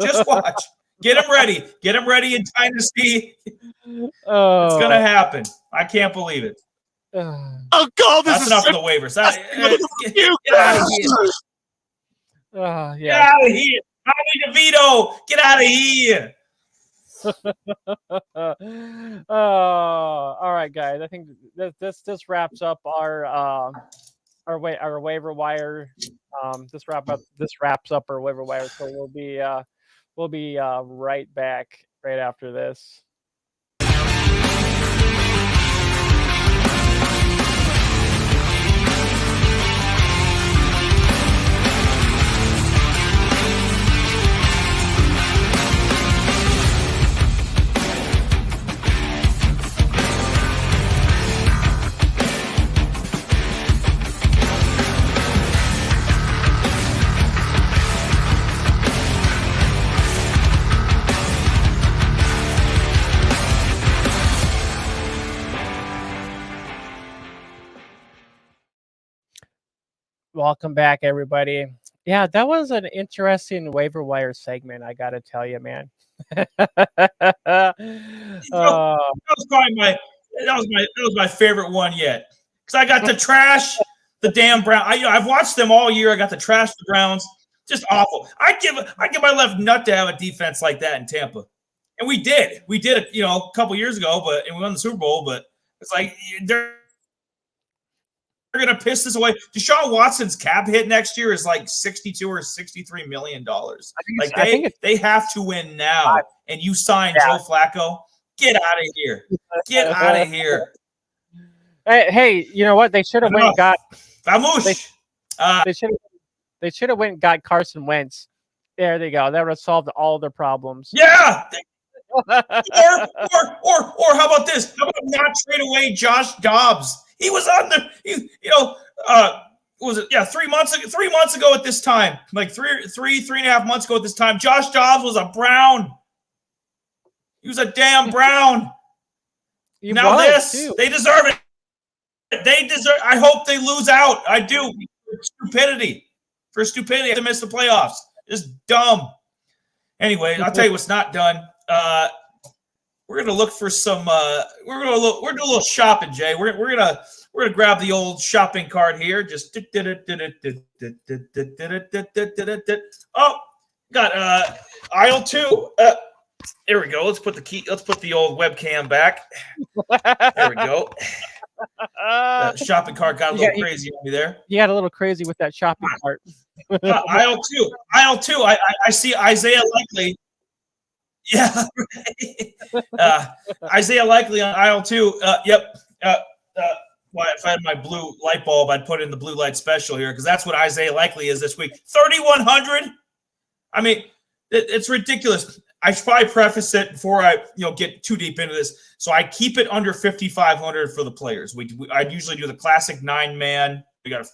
Just watch. Get him ready. Get him ready in time to see. It's going to happen. I can't believe it. Oh God, this That's is enough so of the waivers. you. Get out of here. Get Yeah. out of here. Tommy DeVito, get out of here. All right, guys. I think this wraps up our waiver wire. This wraps up our waiver wire. So we'll be right back right after this. Welcome back, everybody. Yeah, that was an interesting waiver wire segment. I gotta tell you, man. That was probably my favorite one yet. Because I got to trash the damn Browns. I've watched them all year. I got to trash the Browns. Just awful. I give my left nut to have a defense like that in Tampa. And we did. We did it, a couple years ago, and we won the Super Bowl, but it's like they're going to piss this away. Deshaun Watson's cap hit next year is like $62 or $63 million. They have to win now. And you sign Joe Flacco. Get out of here. Get out of here. Hey, you know what? They should have went and got Vamoosh. They should have went and got Carson Wentz. There they go. That would have solved all their problems. Yeah. or how about this? How about not trade away Josh Dobbs? He was on was it? Yeah, 3 months ago. 3 months ago at this time, like three and a half months ago at this time, Josh Dobbs was a Brown. He was a damn Brown. They deserve it. They deserve. I hope they lose out. I do. For stupidity, to miss the playoffs. Just dumb. Anyway, I'll tell you what's not done. We're gonna look for some. We're doing a little shopping, Jay. We're gonna grab the old shopping cart here. Just got aisle 2. There we go. Let's put the old webcam back. There we go. That shopping cart got a little crazy on me there. You got a little crazy with that shopping cart. Aisle 2. I see Isaiah Likely. Yeah. Isaiah Likely on aisle 2. Yep. If I had my blue light bulb, I'd put in the blue light special here because that's what Isaiah Likely is this week. 3,100. I mean, it's ridiculous. I should probably preface it before I get too deep into this. So I keep it under 5,500 for the players. I usually do the classic 9-man. We got a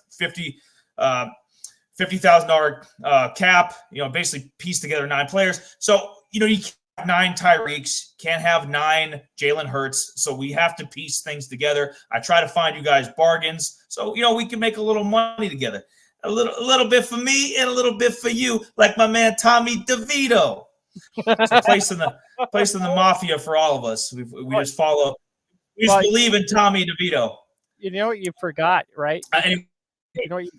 $50,000 cap. Basically piece together 9 players. So you can't have 9 Tyreeks, can't have 9 Jalen Hurts. So we have to piece things together. I try to find you guys bargains so we can make a little money together. A little bit for me and a little bit for you, like my man Tommy DeVito. It's a place in the mafia for all of us. We just follow. We just believe in Tommy DeVito. You know what you forgot, right? They're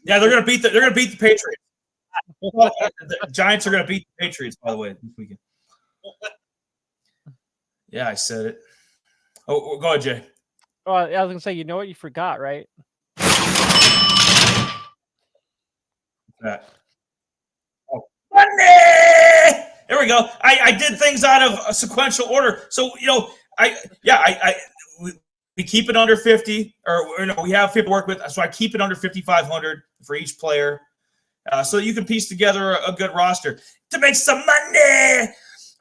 gonna beat the Patriots. The Giants are gonna beat the Patriots, by the way, this weekend. Yeah, I said it. Oh, go ahead, Jay. Oh, I was gonna say, you know what you forgot, right? That. Oh, Monday! There we go. I did things out of a sequential order. So, we keep it under 50, or we have 50 to work with. So I keep it under 5,500 for each player, so that you can piece together a good roster to make some money.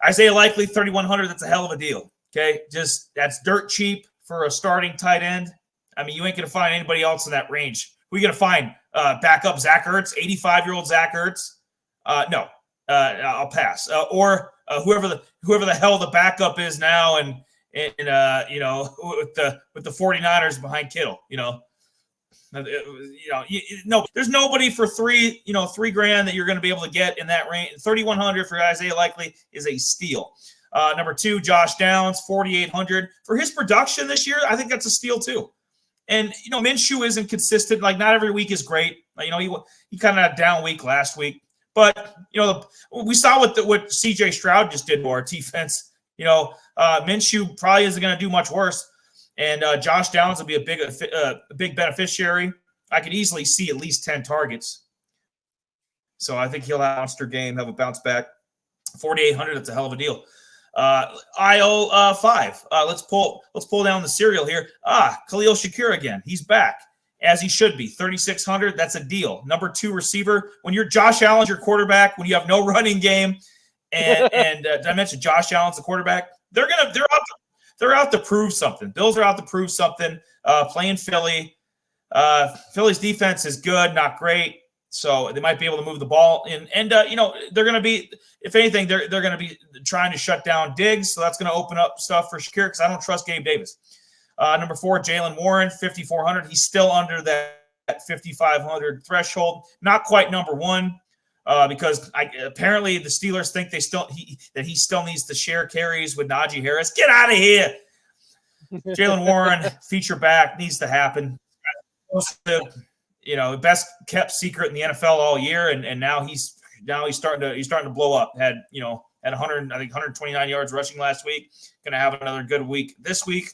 Isaiah Likely, 3,100. That's a hell of a deal. Okay, that's dirt cheap for a starting tight end. I mean, you ain't gonna find anybody else in that range. Who are you gonna find? Backup Zach Ertz, 85-year-old Zach Ertz? No. I'll pass. Or whoever the hell the backup is now, and with the 49ers behind Kittle, no, there's nobody for $3,000 that you're going to be able to get in that range. 3,100 for Isaiah Likely is a steal. Number 2, Josh Downs, 4,800 for his production this year. I think that's a steal too. And, Minshew isn't consistent. Like, not every week is great. Like, he kind of had a down week last week. But, we saw what CJ Stroud just did to our defense. Minshew probably isn't going to do much worse. And Josh Downs will be a big beneficiary. I could easily see at least 10 targets. So I think he'll have a monster game, have a bounce back. 4,800, that's a hell of a deal. IO 5. Let's pull down the serial here. Khalil Shakir again. He's back, as he should be. 3,600, that's a deal. Number 2 receiver. When you're Josh Allen's your quarterback, when you have no running game, and did I mention Josh Allen's the quarterback? They're out to prove something. Bills are out to prove something. Playing Philly. Philly's defense is good, not great. So they might be able to move the ball in. And, they're going to be, if anything, they're going to be trying to shut down Diggs. So that's going to open up stuff for Shakir because I don't trust Gabe Davis. Number 4, Jaylen Warren, 5,400. He's still under that 5,500 threshold. Not quite number 1 because apparently the Steelers think that he still needs to share carries with Najee Harris. Get out of here. Jaylen Warren, feature back, needs to happen. Best kept secret in the NFL all year, and now he's starting to blow up. Had 129 yards rushing last week. Going to have another good week this week,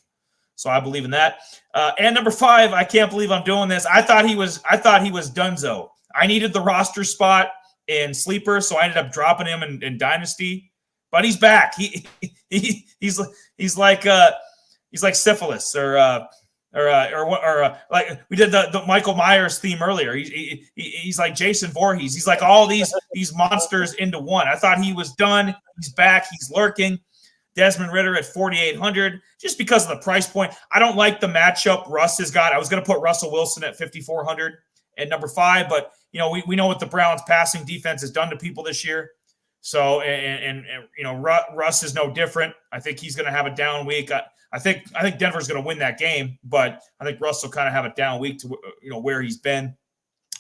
so I believe in that. And number 5, I can't believe I'm doing this. I thought he was donezo. I needed the roster spot in sleeper, so I ended up dropping him in dynasty. But he's back. He's like syphilis or like we did the Michael Myers theme earlier. He's like Jason Voorhees. He's like all these monsters into one. I thought he was done. He's back. He's lurking. Desmond Ridder at 4,800 just because of the price point. I don't like the matchup Russ has got. I was going to put Russell Wilson at 5,400 at number 5, but we know what the Browns passing defense has done to people this year. So and Russ is no different. I think he's going to have a down week. I think Denver's going to win that game, but I think Russ will kind of have a down week to where he's been.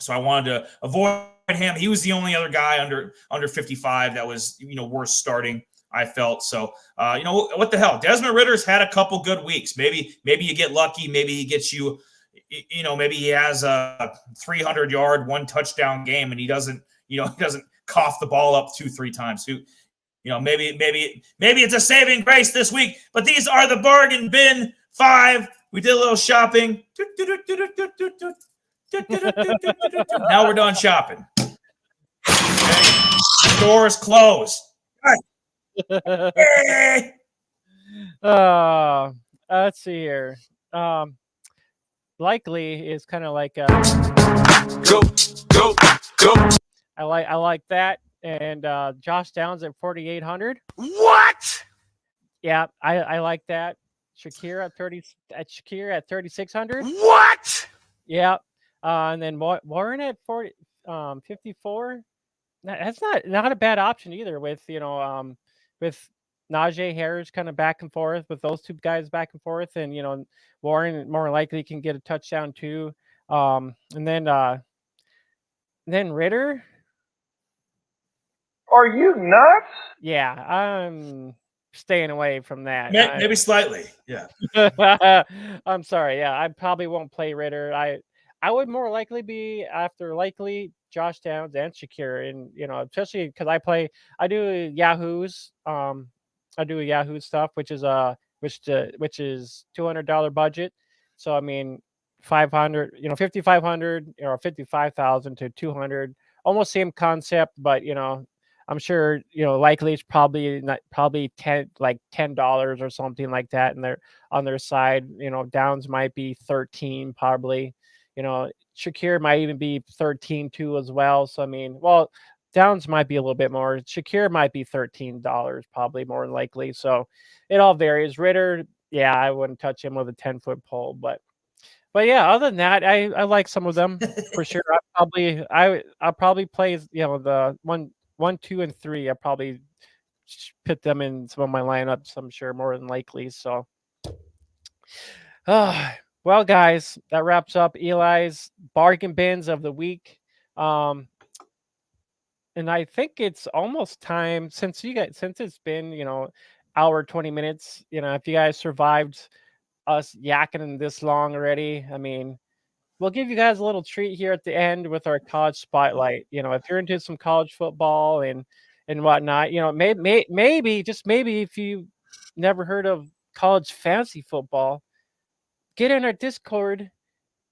So I wanted to avoid him. He was the only other guy under 55 that was worth starting, I felt. So what the hell? Desmond Ritter's had a couple good weeks. Maybe you get lucky. Maybe he gets you. Maybe he has a 300-yard, 1 touchdown game, and he doesn't cough the ball up 2-3 times. Maybe it's a saving grace this week, but these are the bargain bin 5. We did a little shopping. Now we're done shopping. Okay. Stores closed. Hey. Let's see here. Likely is kind of like go. I like that. And Josh Downs at 4,800. What? Yeah, I like that. Shakir at 3,600. What? Yeah. And then Warren at 54. That's not a bad option either with with Najee Harris kind of back and forth, with those two guys back and forth, and Warren more likely can get a touchdown too. And then Ridder. Are you nuts? Yeah, I'm staying away from that. Maybe slightly. Yeah. I'm sorry. Yeah, I probably won't play Ridder. I would more likely be after Josh Downs and Shakir, and especially because I do Yahoo's I do Yahoo stuff, which is $200 budget. So I mean 500, 5,500 or 55,000 to 200, almost same concept, but I'm sure likely it's probably $10 or something like that, and they're on their side. Downs might be 13 probably. Shakir might even be 13 too as well. So I mean, Downs might be a little bit more. Shakir might be $13 probably more than likely. So it all varies. Ridder, yeah, I wouldn't touch him with a 10-foot pole, but yeah, other than that, I like some of them for sure. I'll probably play the 1, 2, and 3. I probably put them in some of my lineups, I'm sure, more than likely. So, well, guys, that wraps up Eli's bargain bins of the week. And I think it's almost time, since it's been, hour 20 minutes. If you guys survived us yakking this long already. I mean, we'll give you guys a little treat here at the end with our college spotlight. If you're into some college football and whatnot, maybe just maybe if you never heard of college fantasy football, get in our Discord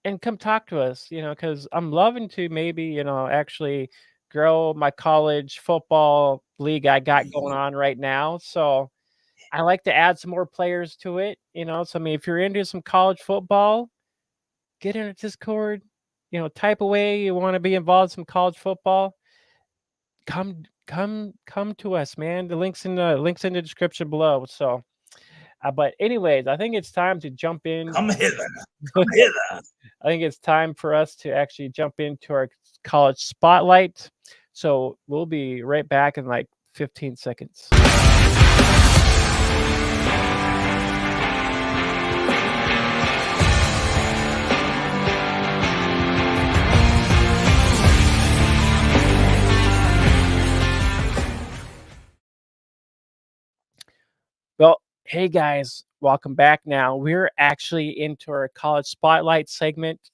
and come talk to us. Because I'm loving to maybe actually grow my college football league I got going on right now. So I like to add some more players to it. So I mean, if you're into some college football, get in a Discord, type away you want to be involved in some college football. Come to us, man. The links in the description below. So, but anyways, I think it's time to jump in. Come hither. Come hither. I think it's time for us to actually jump into our college spotlight. So we'll be right back in like 15 seconds. Well, hey guys, welcome back now. We're actually into our college spotlight segment.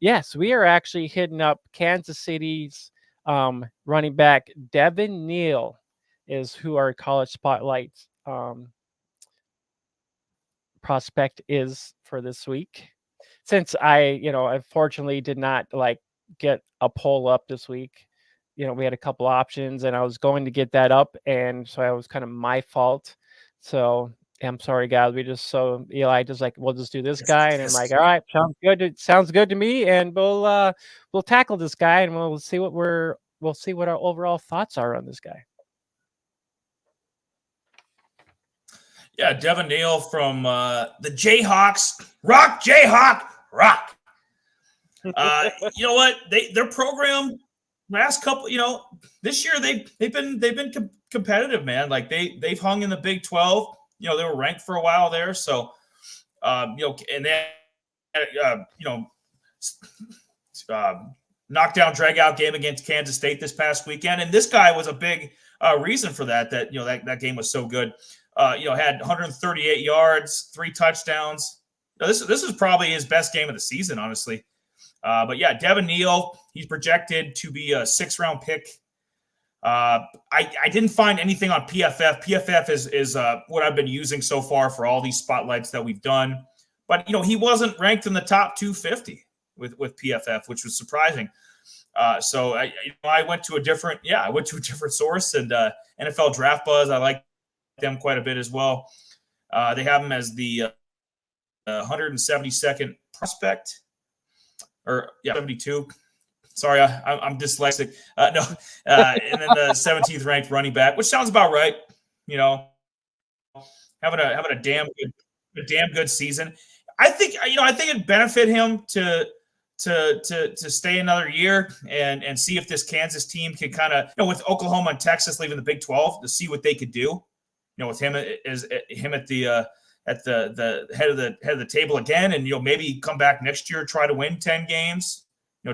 Yes, we are actually hitting up Kansas City's running back Devin Neal is who our college spotlight prospect is for this week. Since I unfortunately did not get a poll up this week. We had a couple options and I was going to get that up. And so it was kind of my fault. So I'm sorry, guys. Eli just we'll just do this guy. And I'm like, all right, sounds good to me. And we'll tackle this guy and we'll see what our overall thoughts are on this guy. Yeah, Devin Neal from the Jayhawks. Rock, Jayhawk, rock. You know what? Their program last couple, this year they've been competitive, man. Like they've hung in the Big 12. They were ranked for a while there. So, and then knockdown drag out game against Kansas State this past weekend. And this guy was a big reason for that that game was so good. Had 138 yards, 3 touchdowns. This is probably his best game of the season, honestly. But yeah, Devin Neal, he's projected to be a 6th-round pick. I didn't find anything on PFF. PFF is what I've been using so far for all these spotlights that we've done. But he wasn't ranked in the top 250 with PFF, which was surprising. So I went to a different source, and NFL Draft Buzz. I like them quite a bit as well. They have him as the 172nd prospect, or 72. Sorry, I'm dyslexic. And then the 17th ranked running back, which sounds about right. Having a damn good season. I think it'd benefit him to stay another year and see if this Kansas team can kind of, with Oklahoma and Texas leaving the Big 12, to see what they could do. With him at the head of the table again, and maybe come back next year, try to win 10 games.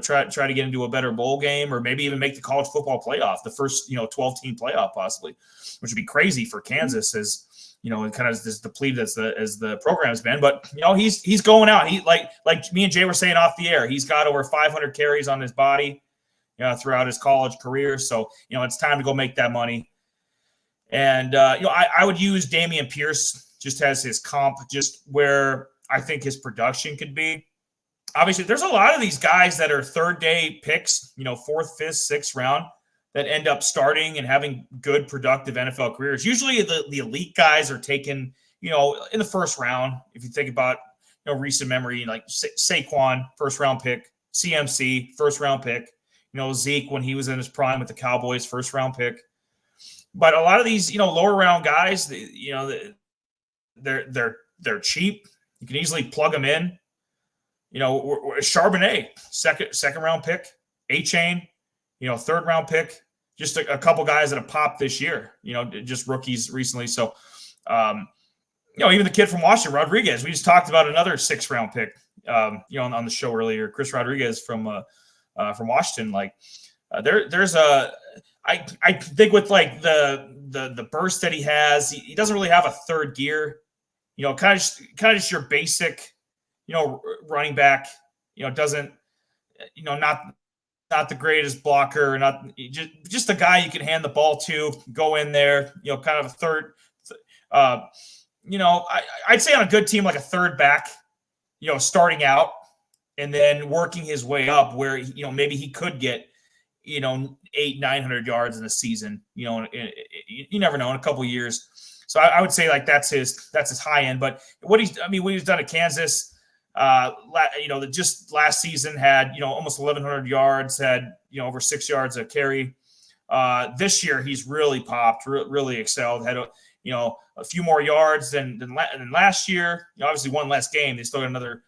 Try to get into a better bowl game, or maybe even make the college football playoff, the first 12-team playoff possibly, which would be crazy for Kansas as kind of as depleted as the program's been. But he's going out. He like me and Jay were saying off the air, he's got over 500 carries on his body throughout his college career. So it's time to go make that money. And, I would use Damian Pierce just as his comp, just where I think his production could be. Obviously, there's a lot of these guys that are third-day picks, 4th, 5th, 6th round, that end up starting and having good, productive NFL careers. Usually the elite guys are taken, in the 1st round. If you think about, recent memory, like Saquon, 1st-round pick, CMC, 1st-round pick, Zeke when he was in his prime with the Cowboys, 1st-round pick. But a lot of these, lower round guys, they're cheap. You can easily plug them in. Charbonnet, second round pick. A-Chain, 3rd round pick. Just a couple guys that have popped this year. Just rookies recently. So, even the kid from Washington, Rodriguez. We just talked about another 6th round pick. On the show earlier, Chris Rodriguez from Washington. There's a. I think with the burst that he has, he doesn't really have a third gear. kind of just your basic, running back. Doesn't, not the greatest blocker, not just a guy you can hand the ball to, go in there, kind of a third. I'd say on a good team like a third back, starting out and then working his way up where maybe he could get 800-900 yards in a season. You never know in a couple of years. So I would say like that's his high end. But what he's done at Kansas, just last season had almost 1,100 yards, had over 6 yards a carry. This year he's really popped, really excelled. Had a few more yards than last year. Obviously one less game. They still got another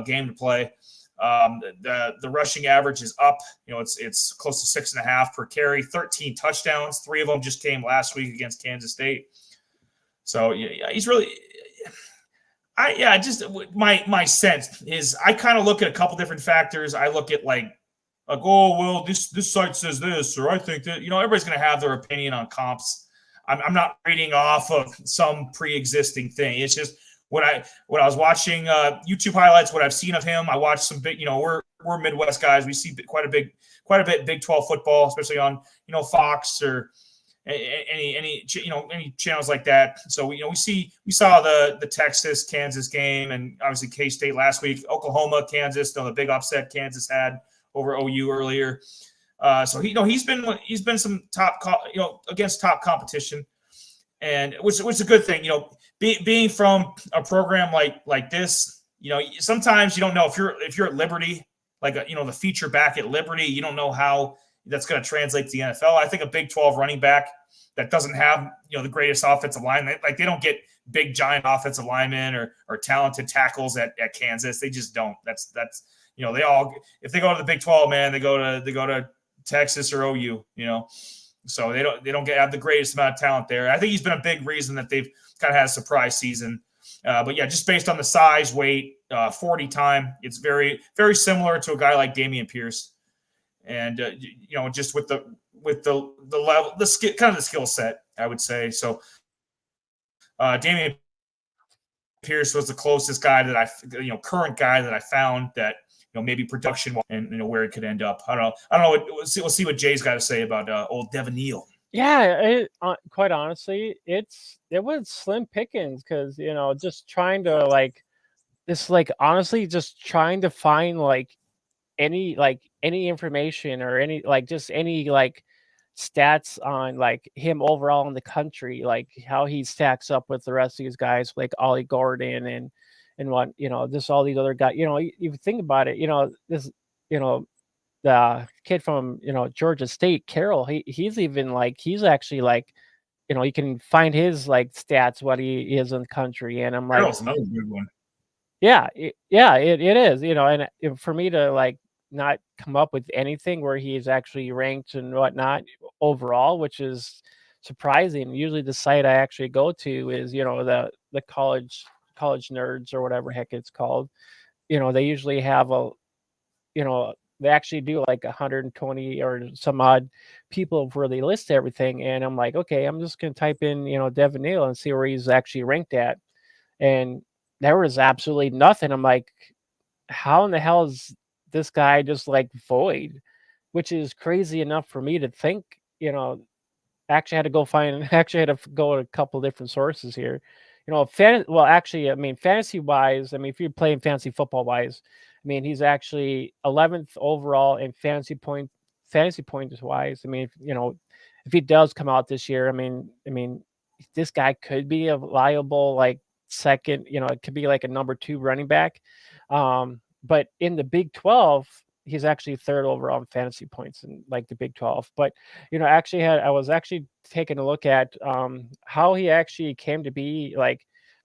game to play. The rushing average is up. It's close to 6.5 per carry. 13 touchdowns. 3 of them just came last week against Kansas State. So yeah, he's really. My sense is I kind of look at a couple different factors. I look at like oh well, this site says this, or I think that everybody's going to have their opinion on comps. I'm not reading off of some pre-existing thing. It's just when I was watching YouTube highlights, what I've seen of him. I watched some big. We're Midwest guys. We see quite a bit Big 12 football, especially on Fox or any channels like that. So we saw the Texas Kansas game, and obviously K-State last week, Oklahoma, Kansas, the big upset Kansas had over OU earlier. So he's been some top against top competition, and which is a good thing. Being from a program like this, sometimes you don't know if you're at Liberty, like the feature back at Liberty, you don't know how that's going to translate to the NFL. I think a Big 12 running back that doesn't have the greatest offensive line, like they don't get big giant offensive linemen or talented tackles at Kansas. They just don't. That's they all, if they go to the Big 12, man, they go to Texas or OU. So they don't have the greatest amount of talent there. I think he's been a big reason that they've kind of had a surprise season. But yeah, just based on the size, weight, 40 time, it's very, very similar to a guy like Dameon Pierce. And just with the level, the skill, kind of the skill set, I would say. So Dameon Pierce was the closest guy that current guy that I found that maybe production and where it could end up. I don't know. We'll see what Jay's got to say about old Devin Neal. Yeah, quite honestly, it was slim pickings because just trying to honestly just trying to find any information or any stats on him overall in the country, like how he stacks up with the rest of these guys like Ollie Gordon and what just all these other guys. You think about it, this the kid from Georgia State, Carroll, he's even he's actually you can find his stats what he is in the country, and I'm like, Carroll's another good one. Yeah, it is, and for me to not come up with anything where he's actually ranked and whatnot overall, which is surprising. Usually the site I actually go to is, the college nerds or whatever heck it's called. They usually have they actually do 120 or some odd people where they list everything. And I'm like, okay, I'm just going to type in, Devin Neal and see where he's actually ranked at. And there was absolutely nothing. I'm like, how in the hell is this guy just void, which is crazy enough for me to think. Actually had to go to a couple different sources here. Fantasy wise, if you're playing fantasy football wise, he's actually 11th overall in fantasy points wise. If he does come out this year, this guy could be a viable second. It could be a number 2 running back. But in the Big 12, he's actually 3rd overall in fantasy points in the Big 12. But I was actually taking a look at how he actually came to be.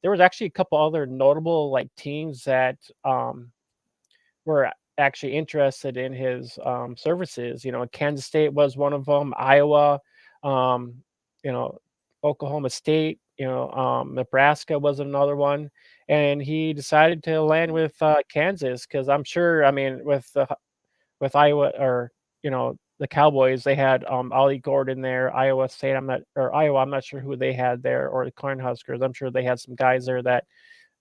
There was actually a couple other notable teams that were actually interested in his services. Kansas State was one of them, Iowa, Oklahoma State, Nebraska was another one. And he decided to land with Kansas because I'm sure, with Iowa or the Cowboys, they had Ollie Gordon there. Iowa, I'm not sure who they had there, or the Cornhuskers. I'm sure they had some guys there that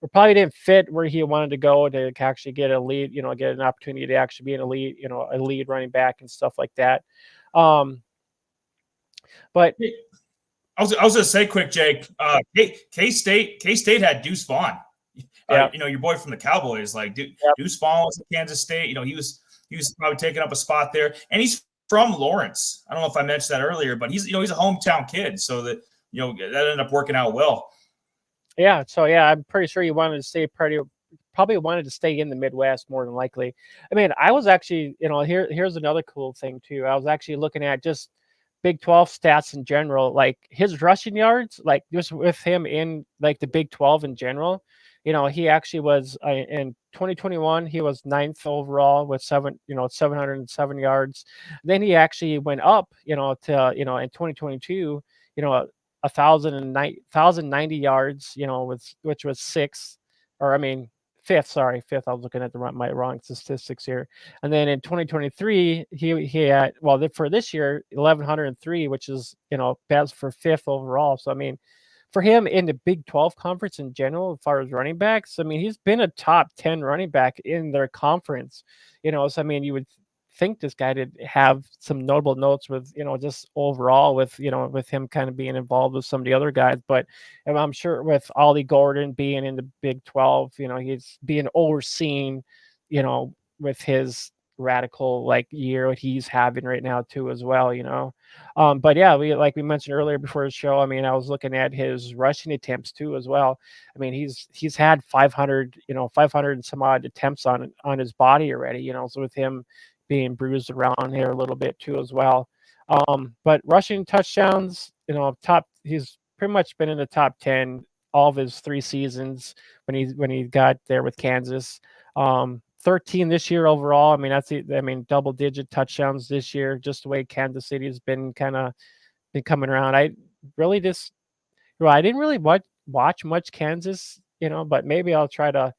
probably didn't fit where he wanted to go to actually get a lead, get an opportunity to actually be an elite, a lead running back and stuff like that. But I was going to say quick, Jake. K-State had Deuce Vaughn. yeah, Your boy from the Cowboys, like yep. Deuce Vaughn was at Kansas State. He was probably taking up a spot there, and he's from Lawrence. I don't know if I mentioned that earlier, but he's a hometown kid, so that that ended up working out well. Yeah, so I'm pretty sure he wanted to stay probably wanted to stay in the Midwest more than likely. I mean, I was actually, here's another cool thing too. I was actually looking at just Big 12 stats in general, like his rushing yards, like just with him in like the Big 12 in general. He actually was in 2021, he was 9th overall with 707 yards. Then he actually went up, to, in 2022, 1,090 yards, which was 6th, or I mean 5th. Sorry, 5th. I was looking at my wrong statistics here. And then in 2023, he had for this year 1,103, which is best for 5th overall. So I mean, for him in the Big 12 conference in general, as far as running backs, I mean, he's been a top 10 running back in their conference. So I mean, you would think this guy did have some notable notes with just overall with with him kind of being involved with some of the other guys, but I'm sure with Ollie Gordon being in the Big 12, he's being overseen with his radical like year what he's having right now too as well. But yeah, we mentioned earlier before the show, I mean, I was looking at his rushing attempts too as well. I mean, he's had 500 and some odd attempts on his body already, so with him being bruised around here a little bit too as well. But rushing touchdowns, he's pretty much been in the top 10 all of his 3 seasons when he got there with Kansas. 13 this year overall. I mean, double digit touchdowns this year, just the way Kansas City has been been coming around. I didn't really watch much Kansas, but maybe I'll try to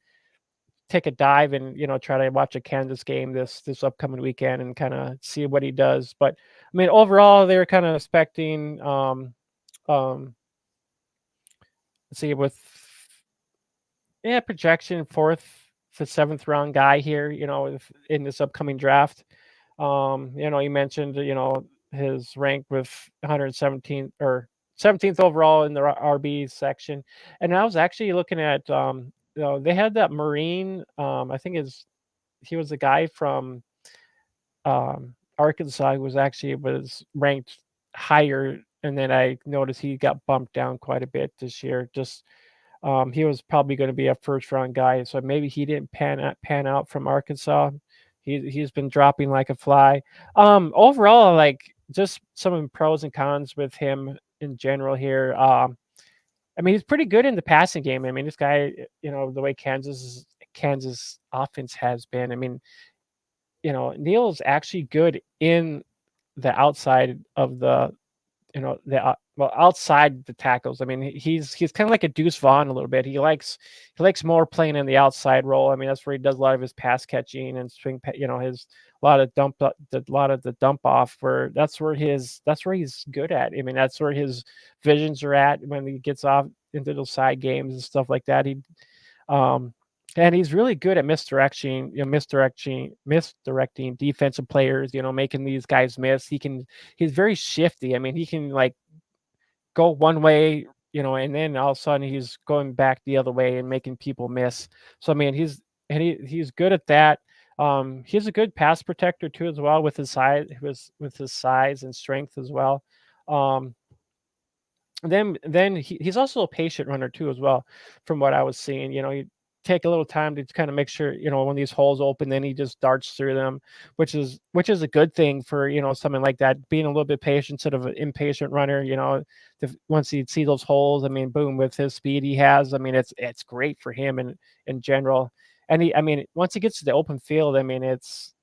take a dive and try to watch a Kansas game this upcoming weekend and kind of see what he does. But I mean, overall, they were kind of expecting let's see, with projection 4th to 7th round guy here, in this upcoming draft. You mentioned his rank with 117 or 17th overall in the RB section, and I was actually looking at they had that Marine. I think he was a guy from Arkansas who was ranked higher, and then I noticed he got bumped down quite a bit this year. Just he was probably going to be a 1st round guy, so maybe he didn't pan out from Arkansas. He's been dropping like a fly. Overall, like just some pros and cons with him in general here. I mean, he's pretty good in the passing game. I mean, this guy, the way Kansas offense has been. I mean, Neal's actually good in the outside of the, outside the tackles. I mean, he's kind of like a Deuce Vaughn a little bit. He likes more playing in the outside role. I mean, that's where he does a lot of his pass catching and swing. His a lot of the dump off. That's where he's good at. I mean, that's where his visions are at when he gets off into those side games and stuff like that. And he's really good at misdirecting defensive players, making these guys miss. He's very shifty. I mean, he can like go one way, and then all of a sudden he's going back the other way and making people miss. So I mean, he's good at that. He's a good pass protector too, as well, with his size, and strength as well. Then he's also a patient runner too, as well, from what I was seeing. He take a little time to kind of make sure, when these holes open, then he just darts through them, which is a good thing for, something like that, being a little bit patient instead of an impatient runner. Once you see those holes, I mean, boom, with his speed he has, I mean, it's great for him in general. And once he gets to the open field, I mean, that's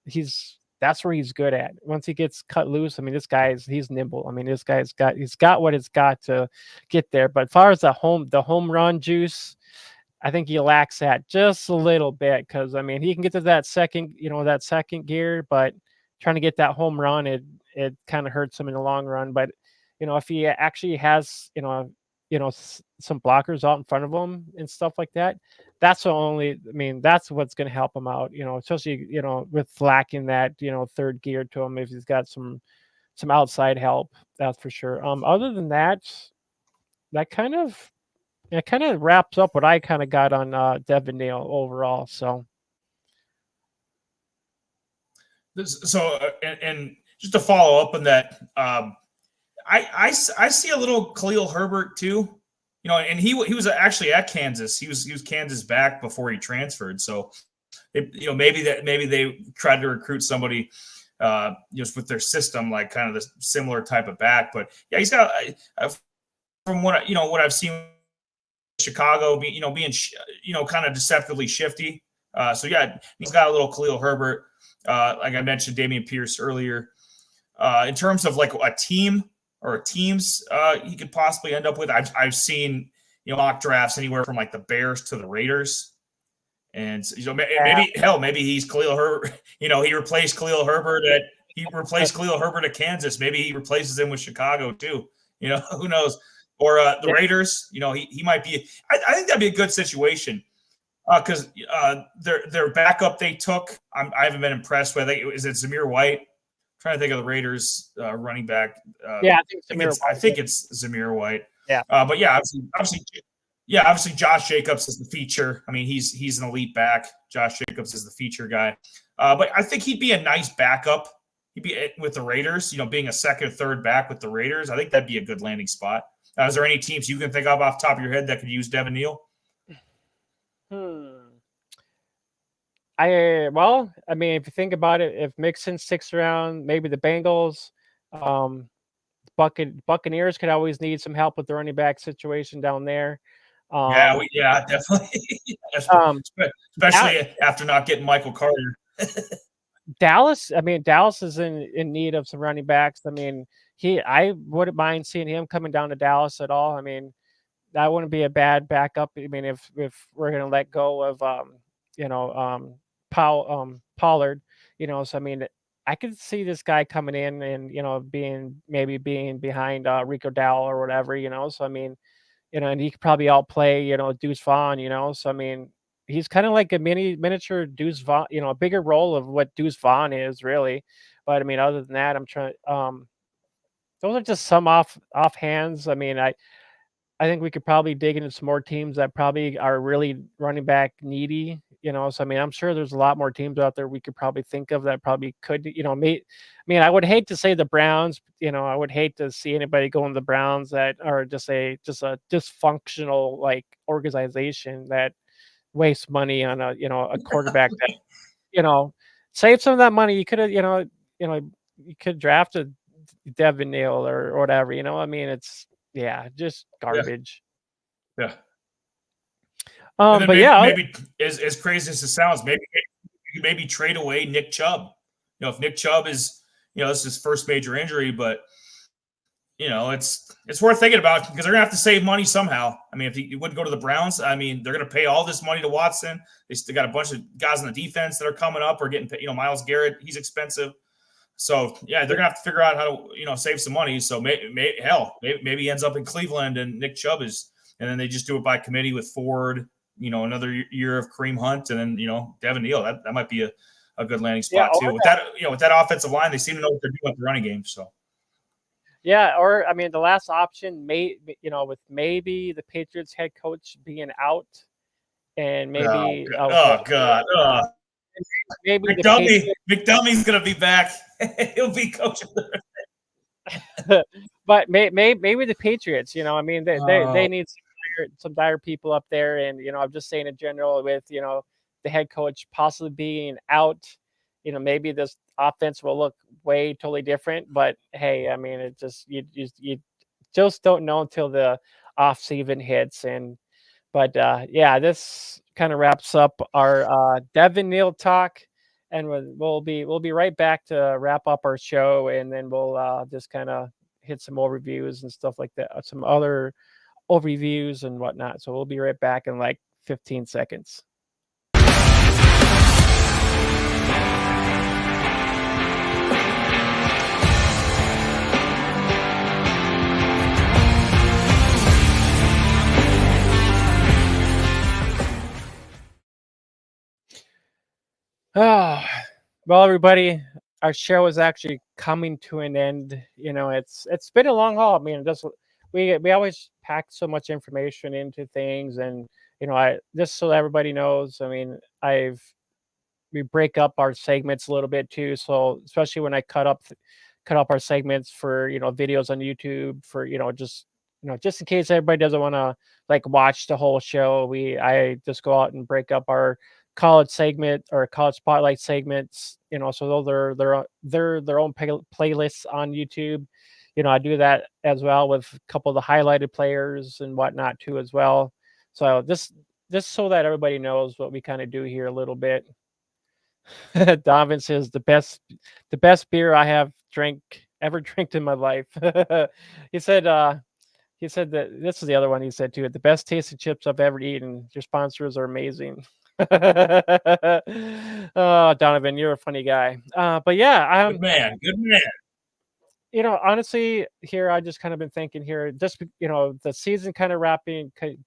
where he's good at. Once he gets cut loose, I mean, he's nimble. I mean, he's got what it's got to get there. But as far as the home run juice, I think he lacks that just a little bit, because I mean, he can get to that second gear, but trying to get that home run, it kind of hurts him in the long run. But if he actually has some blockers out in front of him and stuff like that. That's the only. I mean, that's what's going to help him out. Especially with lacking that third gear to him if he's got some outside help. That's for sure. Other than that, that kind of wraps up what I kind of got on Devin Neal overall. So. And just to follow up on that, I see a little Khalil Herbert too, and he was actually at Kansas. He was Kansas back before he transferred. So, maybe they tried to recruit somebody, just with their system, like kind of the similar type of back. But yeah, he's got from what I've seen, Chicago, being kind of deceptively shifty. So yeah, he's got a little Khalil Herbert. Like I mentioned, Dameon Pierce earlier. In terms of like a team or teams he could possibly end up with, I've seen mock drafts anywhere from like the Bears to the Raiders, and maybe he's Khalil Herbert. He replaced Khalil Herbert at Kansas. Maybe he replaces him with Chicago too. Who knows? Or the Raiders. He might be. I think that'd be a good situation. Because their backup they took, I haven't been impressed with. Is it Zamir White? I'm trying to think of the Raiders running back. I think it's Zamir White. Yeah. But yeah, obviously Josh Jacobs is the feature. I mean, he's an elite back. Josh Jacobs is the feature guy. But I think he'd be a nice backup. He'd be with the Raiders. Being a second or third back with the Raiders, I think that'd be a good landing spot. Is there any teams you can think of off the top of your head that could use Devin Neal? I mean, if you think about it, if Mixon sticks around, maybe the Bengals, Buccaneers could always need some help with the running back situation down there. Definitely. Especially after not getting Michael Carter. Dallas is in need of some running backs. I mean, I wouldn't mind seeing him coming down to Dallas at all. I mean, that wouldn't be a bad backup. I mean, if we're going to let go of, Pollard, so I mean, I could see this guy coming in and, being behind Rico Dowell or whatever, so I mean, and he could probably outplay, Deuce Vaughn, so I mean, he's kind of like a miniature Deuce Vaughn, a bigger role of what Deuce Vaughn is really. But I mean, other than that, I'm trying, those are just some offhands. I mean, I think we could probably dig into some more teams that probably are really running back needy, So, I mean, I'm sure there's a lot more teams out there we could probably think of that probably could, I would hate to say the Browns, I would hate to see anybody go in the Browns that are just a dysfunctional like organization that wastes money on a quarterback that, save some of that money. You could have, you could draft a Devin Neal or whatever, I mean, it's, just garbage. Yeah. But maybe as crazy as it sounds, maybe trade away Nick Chubb. If Nick Chubb is, this is his first major injury, but it's worth thinking about because they're gonna have to save money somehow. I mean, if he wouldn't go to the Browns, I mean, they're gonna pay all this money to Watson. They still got a bunch of guys on the defense that are coming up or getting paid. Myles Garrett, he's expensive. So yeah, they're gonna have to figure out how to save some money. So maybe he ends up in Cleveland and Nick Chubb is, and then they just do it by committee with Ford. Another year of Kareem Hunt, and then Devin Neal. That might be a good landing spot too. With that offensive line, they seem to know what they're doing with the running game. So yeah, or I mean, the last option with maybe the Patriots head coach being out, and maybe maybe McDummy's gonna be back. He'll be coaching. But maybe the Patriots. I mean, they need some dire people up there, and I'm just saying in general with the head coach possibly being out, maybe this offense will look way totally different. But hey, I mean, it just you just don't know until the off season hits. But this kind of wraps up our Devin Neal talk, and we'll be right back to wrap up our show, and then we'll just kind of hit some overviews and stuff like that, some other overviews and whatnot. So we'll be right back in like 15 seconds. Oh, well, everybody, our show is actually coming to an end. It's been a long haul. I mean, just we always pack so much information into things, and I just so everybody knows. I mean, we break up our segments a little bit too. So especially when I cut up our segments for videos on YouTube for just in case everybody doesn't want to like watch the whole show. I just go out and break up our college segment or college spotlight segments. So those are their own playlists on YouTube. I do that as well with a couple of the highlighted players and whatnot too as well. So just so that everybody knows what we kind of do here a little bit. Donovan says the best beer I have ever drank in my life. he said he said that this is the other one he said too. The best tasting chips I've ever eaten. Your sponsors are amazing. Oh, Donovan, you're a funny guy. But yeah, Good man. Good man. honestly, here I just kind of been thinking here, just the season kind of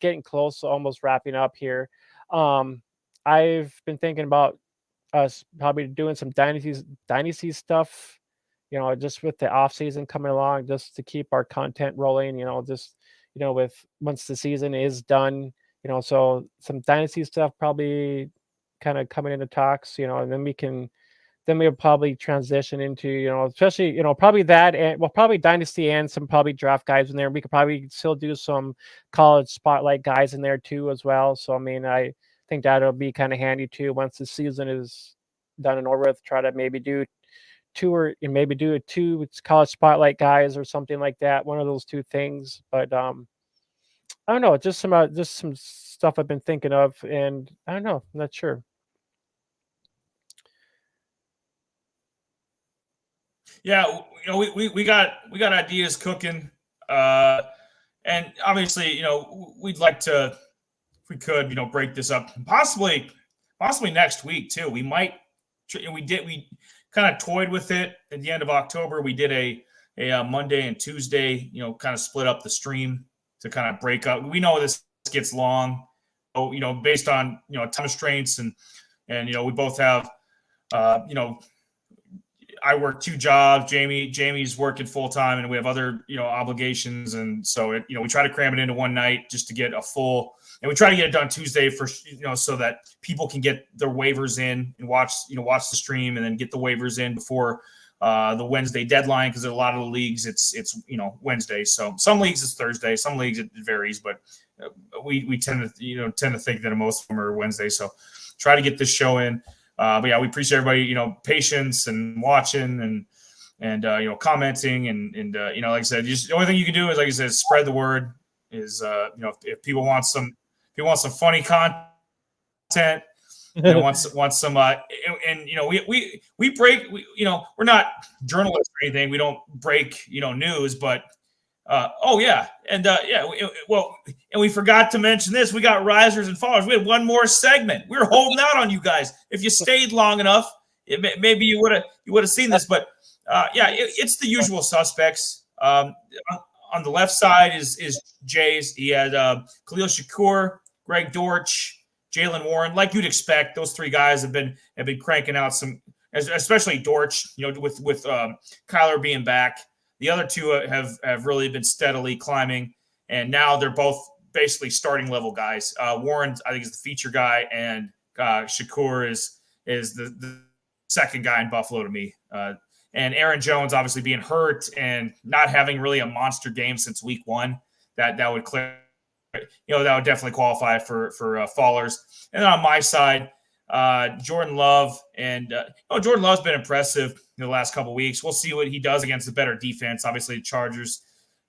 getting close, almost wrapping up here. I've been thinking about us probably doing some dynasty stuff, just with the off season coming along, just to keep our content rolling, just with once the season is done, so some dynasty stuff probably kind of coming into talks, and then we'll probably transition into, especially, probably that and well, probably dynasty and some probably draft guys in there. We could probably still do some college spotlight guys in there too as well. So I mean, I think that'll be kind of handy too once the season is done and over with. Try to maybe do two college spotlight guys or something like that. One of those two things. But I don't know, just some stuff I've been thinking of, and I don't know, I'm not sure. Yeah, we got ideas cooking, and obviously, we'd like to, if we could, break this up, possibly next week too. We might, we kind of toyed with it at the end of October. We did a Monday and Tuesday, kind of split up the stream to kind of break up. We know this gets long, so, based on time restraints and we both have, I work 2 jobs. Jamie's working full time, and we have other obligations, and so we try to cram it into one night just to get a full. And we try to get it done Tuesday for so that people can get their waivers in and watch the stream, and then get the waivers in before the Wednesday deadline, because a lot of the leagues it's Wednesday. So some leagues it's Thursday, some leagues it varies, but we tend to think that most of them are Wednesday. So try to get this show in. But yeah, we appreciate everybody, patience and watching and commenting and like I said, just the only thing you can do is, like I said, spread the word. Is if people want some funny content, want some and we break, we're not journalists or anything. We don't break news, but and we forgot to mention this. We got risers and fallers. We had one more segment. We were holding out on you guys. If you stayed long enough, maybe you would have seen this. But it's the usual suspects. On the left side is Jay's. He had Khalil Shakur, Greg Dortch, Jaylen Warren. Like you'd expect, those 3 guys have been cranking out some, especially Dortch. With Kyler being back. The other 2 have really been steadily climbing, and now they're both basically starting level guys. Warren, I think, is the feature guy, and Shakur is the second guy in Buffalo to me. And Aaron Jones obviously being hurt and not having really a monster game since week 1, that would clear. That would definitely qualify for fallers. And then on my side, Jordan Love, and Jordan Love's been impressive in the last couple of weeks. We'll see what he does against the better defense. Obviously, the Chargers,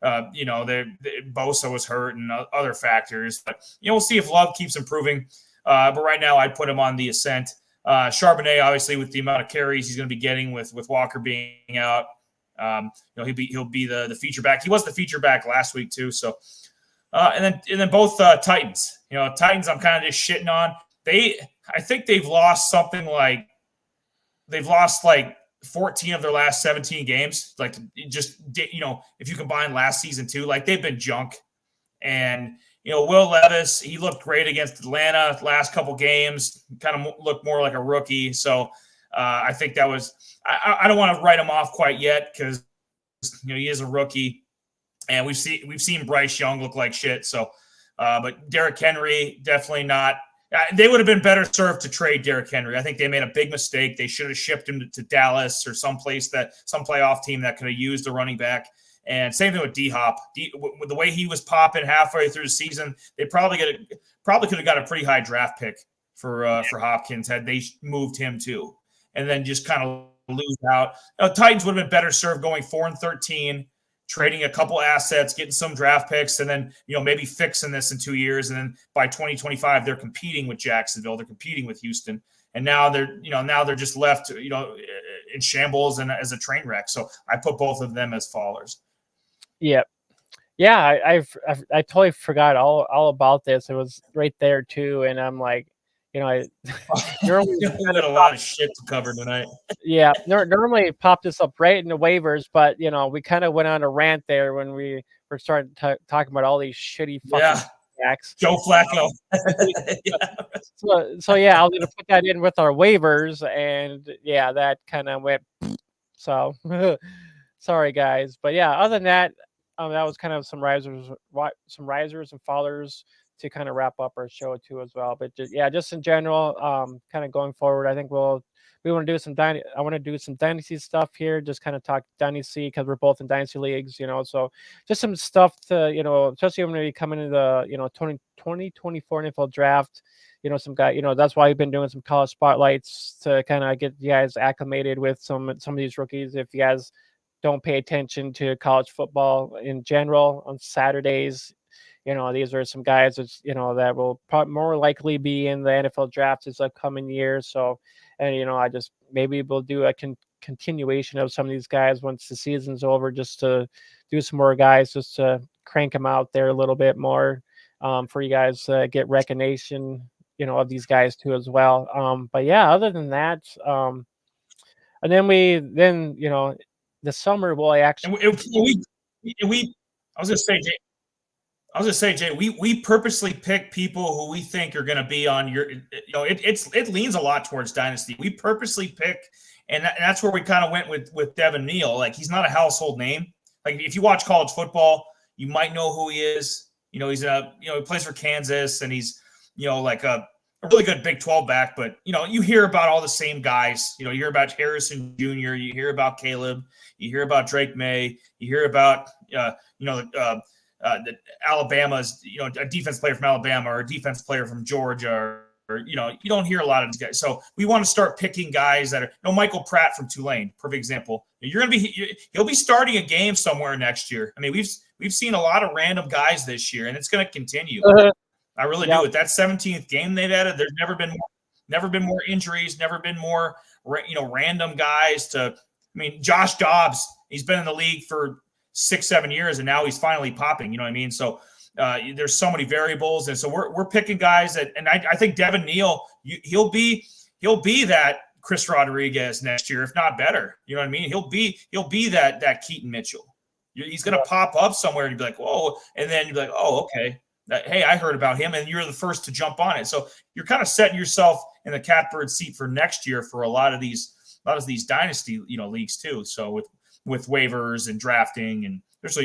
Bosa was hurt and other factors, but we'll see if Love keeps improving. But right now, I'd put him on the ascent. Charbonnet, obviously, with the amount of carries he's going to be getting with Walker being out, he'll be the feature back. He was the feature back last week too. So, and then both Titans. Titans, I'm kind of just shitting on. I think they've lost like 14 of their last 17 games. Like, just if you combine last season too, like they've been junk. And Will Levis, he looked great against Atlanta last couple games, kind of looked more like a rookie. So I think that was I don't want to write him off quite yet because he is a rookie, and we've seen Bryce Young look like shit. So, but Derrick Henry definitely not. They would have been better served to trade Derrick Henry. I think they made a big mistake. They should have shipped him to Dallas or some playoff team that could have used a running back. And same thing with D-Hop. With the way he was popping halfway through the season, they probably could have got a pretty high draft pick for Hopkins had they moved him too, and then just kind of lose out. Titans would have been better served going 4-13, trading a couple assets, getting some draft picks, and then maybe fixing this in 2 years, and then by 2025 they're competing with Jacksonville, they're competing with Houston, and now they're just left in shambles and as a train wreck. So I put both of them as fallers. Yep. Yeah, I totally forgot all about this. It was right there too, and I'm like, I normally had a lot of shit to cover tonight. Yeah, normally pop this up right in the waivers, but we kind of went on a rant there when we were starting talking about all these shitty fucking backs. Joe Flacco. So yeah, I was gonna put that in with our waivers, and yeah, that kind of went. So sorry guys, but yeah, other than that. That was kind of some risers and fallers to kind of wrap up our show too as well. But just in general, kind of going forward, I think we want to do some I want to do some dynasty stuff here. Just kind of talk dynasty because we're both in dynasty leagues, So just some stuff to especially when we come into the 2024 NFL draft. Some guy, that's why we've been doing some college spotlights to kind of get you guys acclimated with some of these rookies. If you guys don't pay attention to college football in general on Saturdays, these are some guys that will probably more likely be in the NFL draft this upcoming year. So, and I just maybe we'll do a continuation of some of these guys once the season's over, just to do some more guys, just to crank them out there a little bit more for you guys to get recognition, of these guys too as well. But yeah, other than that, and then the summer will actually. I was gonna say, Jay, we purposely pick people who we think are gonna be on your. It leans a lot towards dynasty. We purposely pick, and that's where we kind of went with Devin Neal. Like, he's not a household name. Like, if you watch college football, you might know who he is. He's he plays for Kansas, and he's like a really good Big 12 back, but you hear about all the same guys. You hear about Harrison Jr., you hear about Caleb, you hear about Drake May, you hear about the Alabama's a defense player from Alabama or a defense player from Georgia, or you don't hear a lot of these guys. So we want to start picking guys that are Michael Pratt from Tulane, perfect example. He'll be starting a game somewhere next year. I mean, we've seen a lot of random guys this year, and it's going to continue. I really do. With that 17th game they've added, there's never been more injuries, never been more random guys Josh Dobbs, he's been in the league for 6-7 years, and now he's finally popping. You know what I mean? So there's so many variables, and so we're picking guys and I think Devin Neal, he'll be that Chris Rodriguez next year, if not better. You know what I mean? He'll be that Keaton Mitchell. He's going to pop up somewhere and be like, whoa, and then you'll be like, oh, okay. Hey, I heard about him, and you're the first to jump on it. So you're kind of setting yourself in the catbird seat for next year for a lot of these dynasty leagues too. So with waivers and drafting, and there's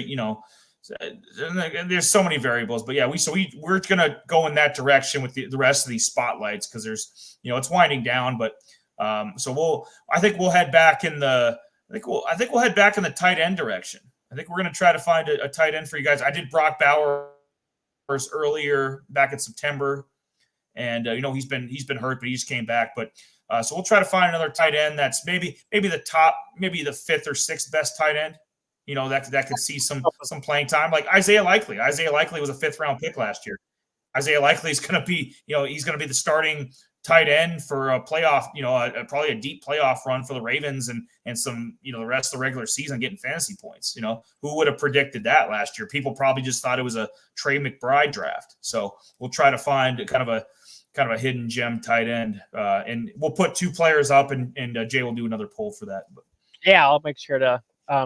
so many variables. But yeah, we're gonna go in that direction with the rest of these spotlights because there's it's winding down. But so I think we'll head back in the tight end direction. I think we're gonna try to find a tight end for you guys. I did Brock Bowers earlier back in September, and he's been hurt, but he just came back. But so we'll try to find another tight end that's maybe the top, maybe the 5th or 6th best tight end. That could see some playing time, like Isaiah Likely. Isaiah Likely was a 5th round pick last year. Isaiah Likely is going to be he's going to be the starting tight end for a playoff, probably a deep playoff run for the Ravens and some, the rest of the regular season getting fantasy points. Who would have predicted that last year? People probably just thought it was a Trey McBride draft. So we'll try to find kind of a hidden gem tight end. And we'll put 2 players up and Jay will do another poll for that. But yeah, I'll make sure to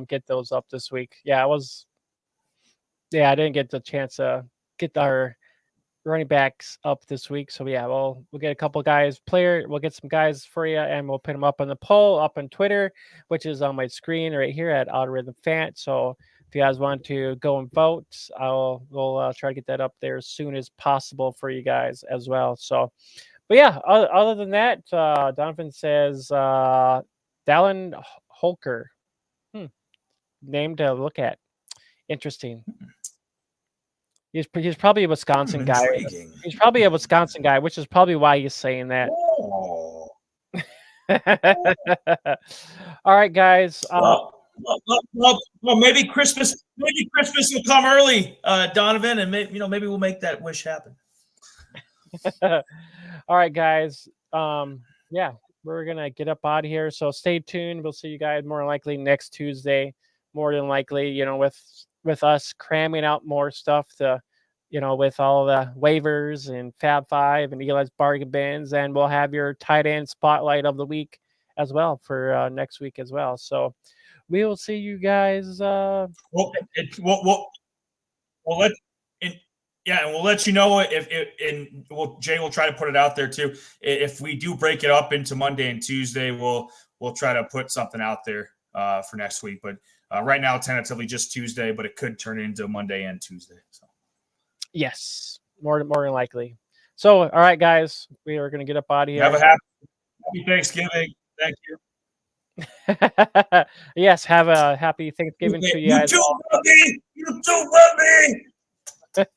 get those up this week. Yeah, I didn't get the chance to get our running backs up this week. So yeah, we'll get a couple guys we'll get some guys for you, and we'll put them up on the poll up on Twitter, which is on my screen right here at Algorithm Fan. So if you guys want to go and vote, we'll try to get that up there as soon as possible for you guys as well. So, but yeah, other than that, Donovan says Dallin Holker, name to look at. Interesting. He's probably a Wisconsin guy. Intriguing. He's probably a Wisconsin guy, which is probably why he's saying that. Oh. All right, guys. Well, maybe Christmas will come early, Donovan, and maybe we'll make that wish happen. All right, guys. Yeah, we're gonna get up out of here. So stay tuned. We'll see you guys more likely next Tuesday. More than likely, with us cramming out more stuff to, with all the waivers and Fab 5 and Eli's bargain bins, and we'll have your tight end spotlight of the week as well for next week as well. So we will see you guys. We'll let you know Jay will try to put it out there too. If we do break it up into Monday and Tuesday, we'll try to put something out there for next week. But right now, tentatively just Tuesday, but it could turn into Monday and Tuesday. So. Yes, more than likely. So, all right, guys, we are going to get up out of here. Have a happy Thanksgiving. Thank you. Yes, have a happy Thanksgiving to you guys. You too, Bubby.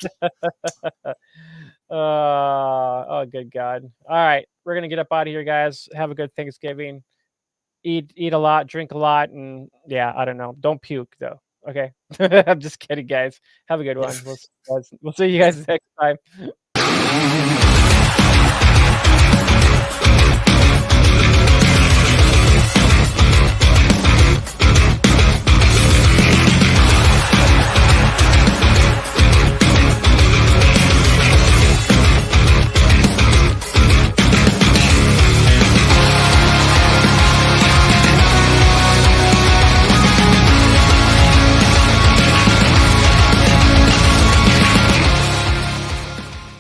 Oh, good God. All right, we're going to get up out of here, guys. Have a good Thanksgiving. Eat a lot, drink a lot, and yeah, I don't know. Don't puke, though. Okay? I'm just kidding, guys. Have a good one. We'll see you guys next time.